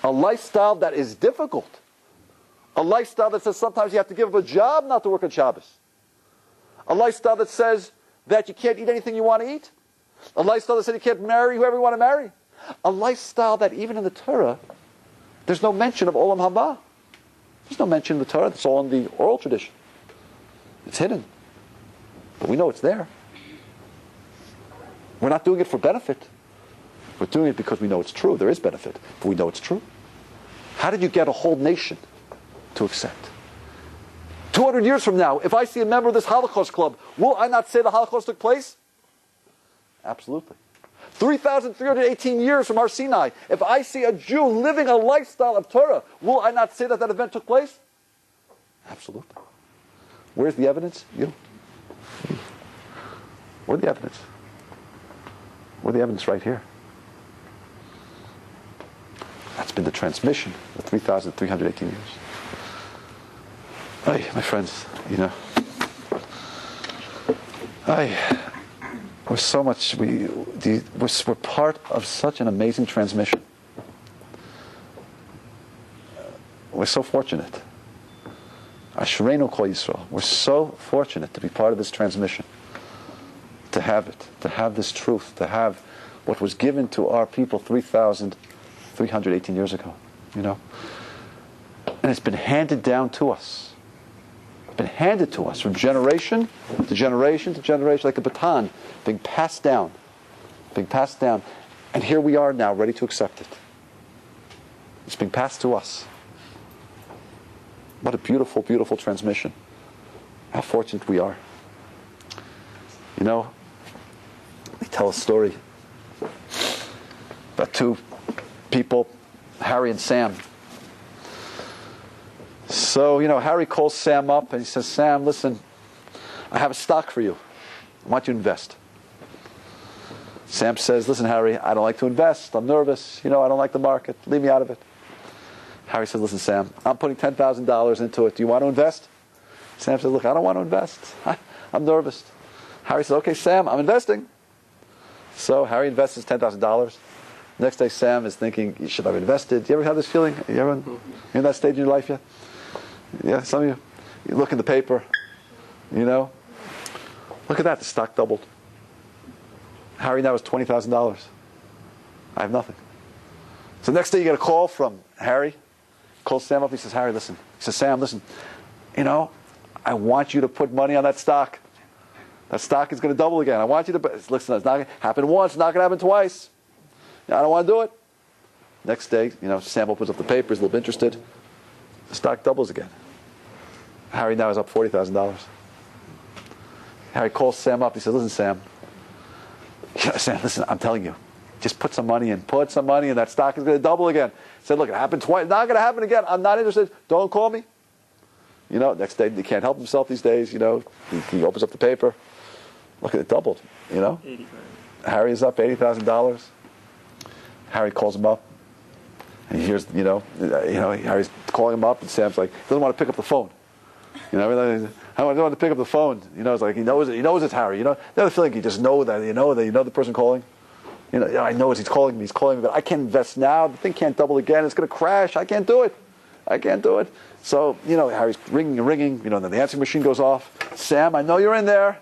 A lifestyle that is difficult. A lifestyle that says sometimes you have to give up a job not to work on Shabbos. A lifestyle that says that you can't eat anything you want to eat. A lifestyle that says you can't marry whoever you want to marry. A lifestyle that even in the Torah, there's no mention of Olam Haba. There's no mention in the Torah. It's all in the oral tradition. It's hidden. But we know it's there. We're not doing it for benefit. We're doing it because we know it's true. There is benefit, but we know it's true. How did you get a whole nation to accept? 200 years from now, if I see a member of this Holocaust club, will I not say the Holocaust took place? Absolutely. 3,318 years from Sinai, if I see a Jew living a lifestyle of Torah, will I not say that that event took place? Absolutely. Where's the evidence? You. Where's the evidence? Where's the evidence? Right here. That's been the transmission of 3,318 years. Hey, my friends, you know, we're so much, we're part of such an amazing transmission. We're so fortunate. Ashereinu Kol Yisrael. We're so fortunate to be part of this transmission, to have it, to have this truth, to have what was given to our people 3,318 years ago, you know. And it's been handed down to us. It's been handed to us from generation to generation to generation, like a baton being passed down. And here we are now, ready to accept it. It's being passed to us. What a beautiful, beautiful transmission. How fortunate we are. You know, we tell a story about two people, Harry and Sam. So, you know, Harry calls Sam up and he says, Sam, listen, I have a stock for you. I want you to invest. Sam says, listen, Harry, I don't like to invest. I'm nervous. You know, I don't like the market. Leave me out of it. Harry says, listen, Sam, I'm putting $10,000 into it. Do you want to invest? Sam says, look, I don't want to invest. I'm nervous. Harry says, okay, Sam, I'm investing. So Harry invests his $10,000. Next day, Sam is thinking, you should have invested. Do you ever have this feeling? You ever in that stage in your life yet? Yeah, some of you look in the paper, you know. Look at that, the stock doubled. Harry now has $20,000. I have nothing. So next day you get a call from Harry. Calls Sam up, he says, Harry, listen. He says, Sam, listen, you know, I want you to put money on that stock. That stock is going to double again. I want you to, listen, it's not going to happen once, it's not going to happen twice. I don't want to do it. Next day, Sam opens up the paper, he's a little bit interested. The stock doubles again. Harry now is up $40,000. Harry calls Sam up. He says, listen, Sam. Sam, listen, I'm telling you. Just put some money in. Put some money in. That stock is going to double again. He said, look, it happened twice. It's not going to happen again. I'm not interested. Don't call me. Next day, he can't help himself these days. He opens up the paper. Look, it doubled. 85. Harry is up $80,000. Harry calls him up. And he hears, Harry's calling him up, and Sam's like, doesn't want to pick up the phone. I don't want to pick up the phone. It's like he knows it's Harry. The other feeling you just know that the person calling. I know he's calling me, but I can't invest now. The thing can't double again. It's going to crash. I can't do it. So, Harry's ringing and ringing. Then the answering machine goes off. Sam, I know you're in there.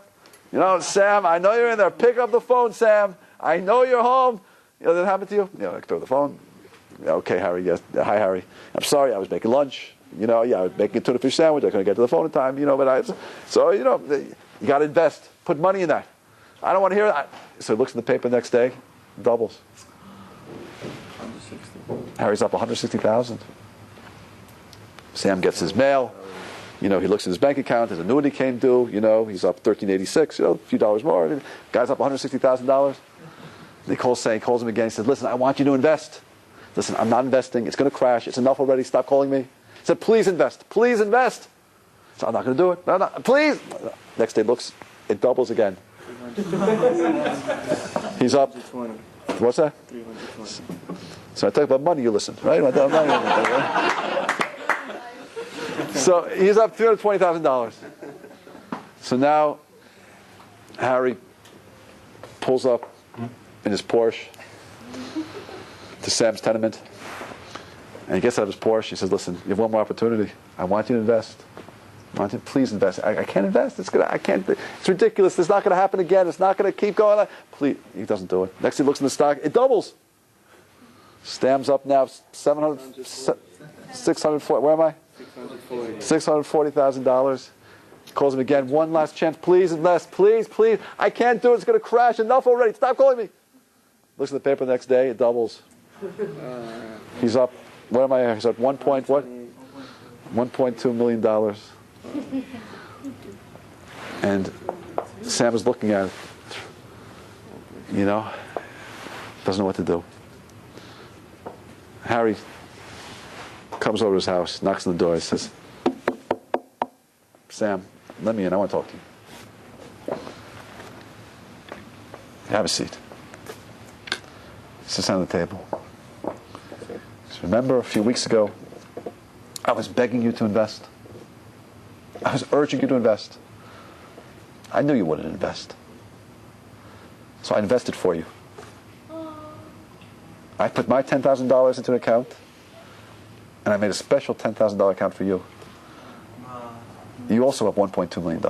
Sam, I know you're in there. Pick up the phone, Sam. I know you're home. That happened to you? I pick up the phone. Okay, Harry. Yes. Hi, Harry. I'm sorry. I was making lunch. I was making a tuna fish sandwich. I couldn't get to the phone in time. You got to invest. Put money in that. I don't want to hear that. So he looks in the paper the next day. Doubles. 160. Harry's up 160,000. Sam gets his mail. He looks at his bank account. His annuity came due. He's up 1386. A few dollars more. Guy's up $160,000. He calls him again. He says, "Listen, I want you to invest. Listen, I'm not investing. It's going to crash. It's enough already. Stop calling me." He said, "Please invest. Please invest." So I'm not going to do it. No, please. Next day looks. It doubles again. He's up. What's that? 320. So I talk about money, you listen, right? So he's up $320,000. So now Harry pulls up in his Porsche to Sam's tenement, and he gets out of his Porsche. He says, "Listen, you have one more opportunity. I want you to invest. I want you to please invest. I can't invest. I can't. It's ridiculous. It's not going to happen again. It's not going to keep going on." Please, he doesn't do it. Next, he looks in the stock. It doubles. Sam's up now 640. Where am I? $640,000. Calls him again. One last chance. Please invest. Please. I can't do it. It's going to crash. Enough already. Stop calling me. Looks at the paper the next day. It doubles. He's up. What am I? He's at $1.2 million. And Sam is looking at it. Doesn't know what to do. Harry comes over to his house, knocks on the door, and says, "Sam, let me in. I want to talk to you." Have a seat. He sits down at the table. So remember a few weeks ago, I was begging you to invest. I was urging you to invest. I knew you wouldn't invest. So I invested for you. I put my $10,000 into an account, and I made a special $10,000 account for you. You also have $1.2 million.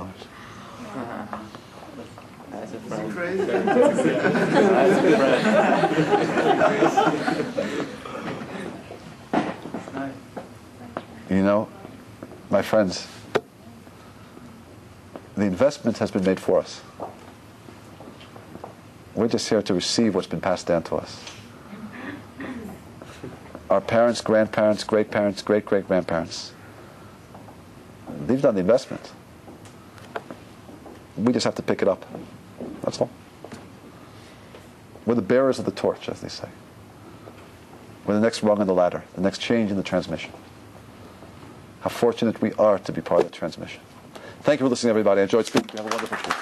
That's a friend. Crazy. That's a friend. My friends, the investment has been made for us. We're just here to receive what's been passed down to us. Our parents, grandparents, great-parents, great-great-grandparents, they've done the investment. We just have to pick it up. That's all. We're the bearers of the torch, as they say. We're the next rung on the ladder, the next change in the transmission. How fortunate we are to be part of the transmission. Thank you for listening, everybody. I enjoyed speaking to you. Have a wonderful trip.